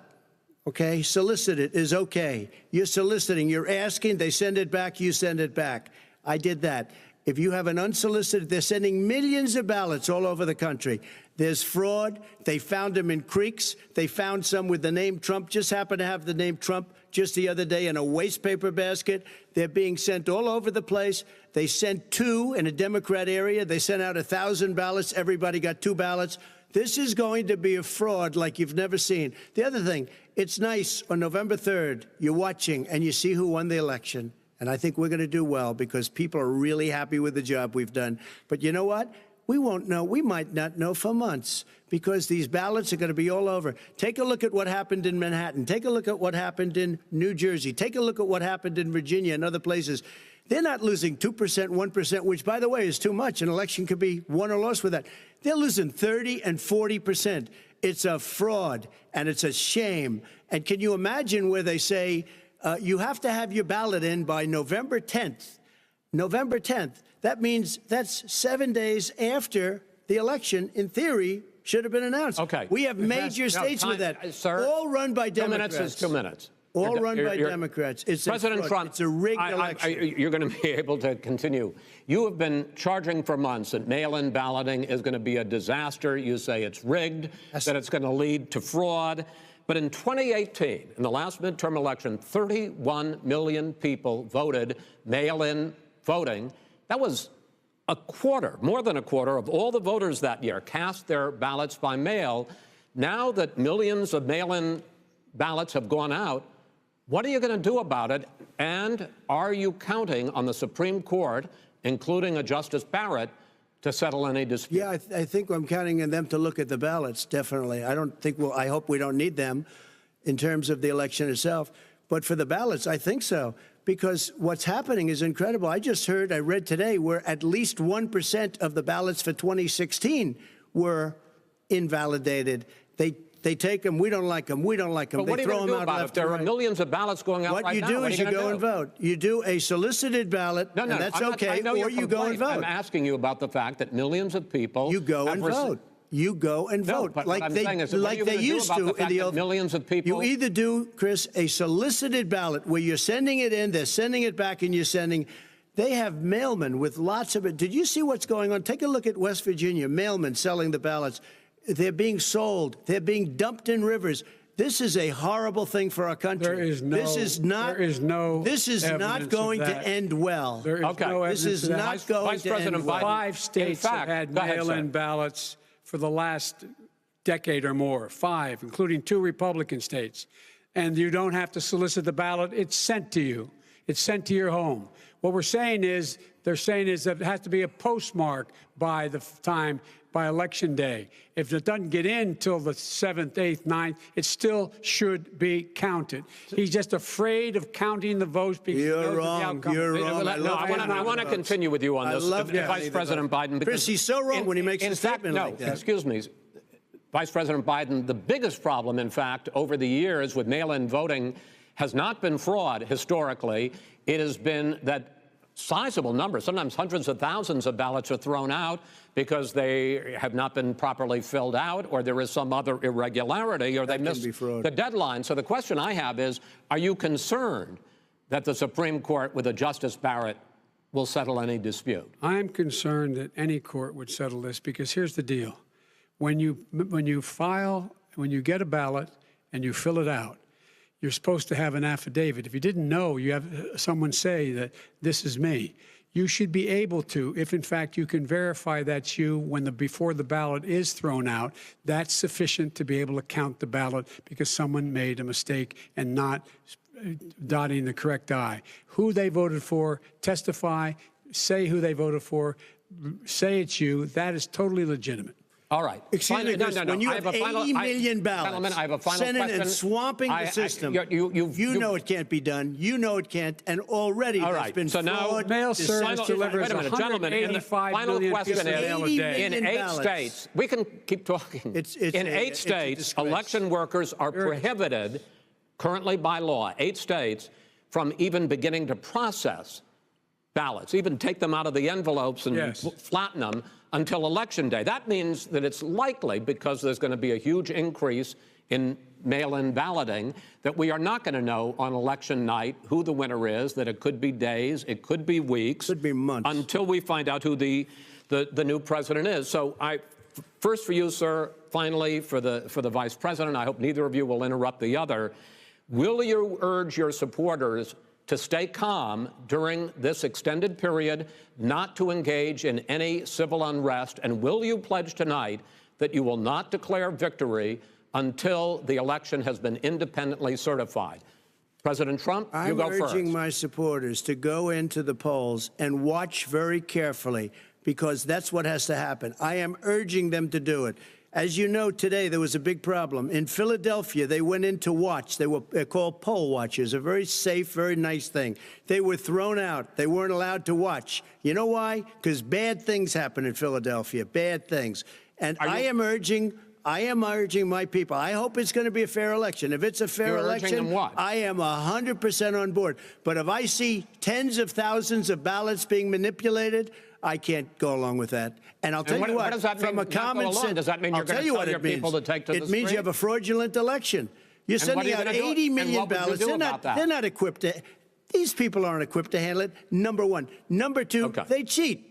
okay, solicited is okay. You're soliciting, you're asking, they send it back, you send it back. I did that. If you have an unsolicited, they're sending millions of ballots all over the country. There's fraud. They found them in creeks. They found some with the name Trump, just happened to have the name Trump just the other day in a waste paper basket. They're being sent all over the place. They sent 2 in a Democrat area. They sent out 1,000 ballots. Everybody got 2 ballots. This is going to be a fraud like you've never seen. The other thing, it's nice on November 3rd, you're watching and you see who won the election. And I think we're going to do well because people are really happy with the job we've done. But you know what? We won't know. We might not know for months because these ballots are going to be all over. Take a look at what happened in Manhattan. Take a look at what happened in New Jersey. Take a look at what happened in Virginia and other places. They're not losing 2%, 1%, which, by the way, is too much. An election could be won or lost with that. They're losing 30 and 40%. It's a fraud, and it's a shame. And can you imagine where they say, you have to have your ballot in by November 10th. November 10th. That means that's 7 days after the election, in theory, should have been announced. Okay. We have major states with that. Sir, all run by Democrats. 2 minutes is 2 minutes. All run by Democrats. It's President Trump, it's a rigged election. You're going to be able to continue. You have been charging for months that mail-in balloting is going to be a disaster. You say it's rigged, that it's going to lead to fraud. But in 2018, in the last midterm election, 31 million people voted mail-in voting. That was a quarter, more than a quarter, of all the voters that year cast their ballots by mail. Now that millions of mail-in ballots have gone out, what are you going to do about it? And are you counting on the Supreme Court, including a Justice Barrett, to settle any dispute? Yeah, I think I'm counting on them to look at the ballots, definitely. I don't think I hope we don't need them in terms of the election itself. But for the ballots, I think so, because what's happening is incredible. I read today, where at least 1% of the ballots for 2016 were invalidated. They take them. We don't like them. We don't like them. But what are you going to do about it? There are millions of ballots going out right now. What you do is you go and vote. You do a solicited ballot, and that's okay, or you go and vote. I'm asking you about the fact that millions of people... You go and vote. You go and vote. But like they used to in the old... Millions of people... You either do, Chris, a solicited ballot where you're sending it in, they're sending it back, and you're sending... They have mailmen with lots of it. Did you see what's going on? Take a look at West Virginia, mailmen selling the ballots. They're being sold. They're being dumped in rivers. This is a horrible thing for our country. This is not going to end well. There is no evidence. This is not going to end well. 5 states have had mail-in ballots for the last decade or more. 5, including 2 Republican states. And you don't have to solicit the ballot. It's sent to you. It's sent to your home. What they're saying is that it has to be a postmark by the time, by Election Day. If it doesn't get in till the 7th, 8th, 9th, it still should be counted. He's just afraid of counting the votes because you're wrong. You're wrong. I want to continue with you on this, Vice President Biden. Chris, he's so wrong when he makes a statement like that. Excuse me. Vice President Biden, the biggest problem, in fact, over the years with mail-in voting has not been fraud historically. It has been that sizable numbers, sometimes hundreds of thousands of ballots are thrown out because they have not been properly filled out, or there is some other irregularity, or they missed the deadline. So the question I have is, are you concerned that the Supreme Court with a Justice Barrett will settle any dispute? I'm concerned that any court would settle this because here's the deal. When you get a ballot and you fill it out, you're supposed to have an affidavit. If you didn't know, you have someone say that this is me. You should be able to, if in fact you can verify that's you before the ballot is thrown out, that's sufficient to be able to count the ballot because someone made a mistake and not dotting the correct I. Who they voted for, testify, say who they voted for, say it's you. That is totally legitimate. All right. Excuse me, No, Chris, no, no. when you I have a final, 80 million ballots, gentlemen, I have a final Senate question. and swamping the system, you know it can't be done. You know it can't, and already all there's right. been so now, fraud. Mail service final, delivers wait a minute, gentlemen. In the 185 final million question pieces of mail a day. in million 8 ballots. states, we can keep talking. In 8 states, election workers are prohibited currently by law, 8 states, from even beginning to process ballots, even take them out of the envelopes and flatten them until Election Day. That means that it's likely, because there's going to be a huge increase in mail-in balloting, that we are not going to know on election night who the winner is, that it could be days, it could be weeks. Could be months. Until we find out who the new president is. So first for you, sir, finally for the vice president, I hope neither of you will interrupt the other. Will you urge your supporters to stay calm during this extended period, not to engage in any civil unrest? And will you pledge tonight that you will not declare victory until the election has been independently certified? President Trump, you go first. I'm urging my supporters to go into the polls and watch very carefully, because that's what has to happen. I am urging them to do it. As you know, today there was a big problem. In Philadelphia, they went in to watch. They're called poll watchers, a very safe, very nice thing. They were thrown out. They weren't allowed to watch. You know why? Because bad things happen in Philadelphia, bad things. And I am urging my people. I hope it's going to be a fair election. If it's a fair election, I am 100% on board. But if I see tens of thousands of ballots being manipulated, I can't go along with that. And I'll tell you what, does that mean, from a common sense, does that mean you're going to tell your people to take to the street? It means you have a fraudulent election. You're sending out 80 million ballots. They're not equipped to. These people aren't equipped to handle it. Number one. Number two, they cheat.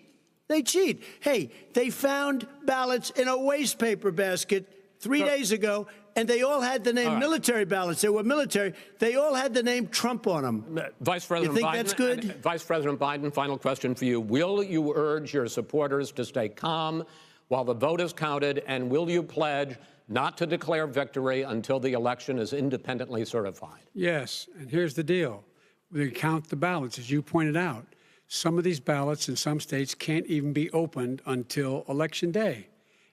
They cheat. Hey, they found ballots in a waste paper basket 3 days ago, and they all had the name military ballots. They were military. They all had the name Trump on them. Vice President you think Biden, that's good? Vice President Biden, final question for you. Will you urge your supporters to stay calm while the vote is counted, and will you pledge not to declare victory until the election is independently certified? Yes, and here's the deal. We count the ballots, as you pointed out. Some of these ballots in some states can't even be opened until Election Day.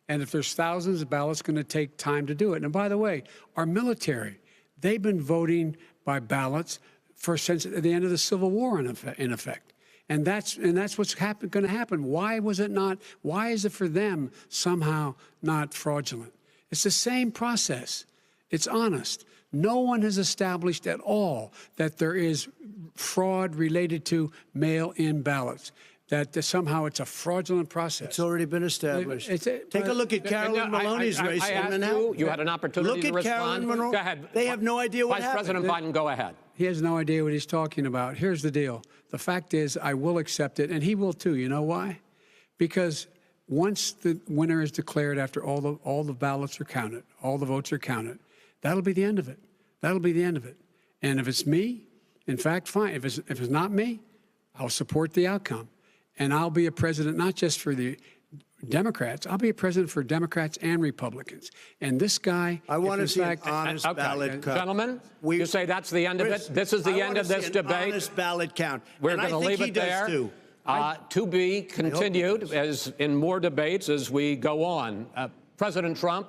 And if there's thousands of ballots, it's going to take time to do it. And by the way, our military, they've been voting by ballots since the end of the Civil War, in effect. And that's what's going to happen. Why was it not? Why is it for them somehow not fraudulent? It's the same process. It's honest. No one has established at all that there is fraud related to mail-in ballots, that somehow it's a fraudulent process. It's already been established. Take a look at Carolyn Maloney's race. You had an opportunity to respond. Look at Carolyn Maloney. Go ahead. They have no idea what happened. Vice President Biden, go ahead. He has no idea what he's talking about. Here's the deal. The fact is, I will accept it, and he will too. You know why? Because once the winner is declared, after all the ballots are counted, all the votes are counted, that'll be the end of it. That'll be the end of it. And if it's me, in fact, fine. If it's not me, I'll support the outcome. And I'll be a president not just for the Democrats. I'll be a president for Democrats and Republicans. And this guy, I want to see an honest ballot count. Gentlemen, you say that's the end of it? This is the end of this debate? Honest ballot count. We're going to leave it there. To be continued as in more debates as we go on. President Trump,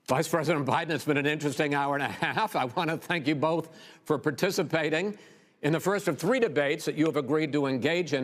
Vice President Biden, it's been an interesting hour and a half. I want to thank you both for participating in the first of 3 debates that you have agreed to engage in.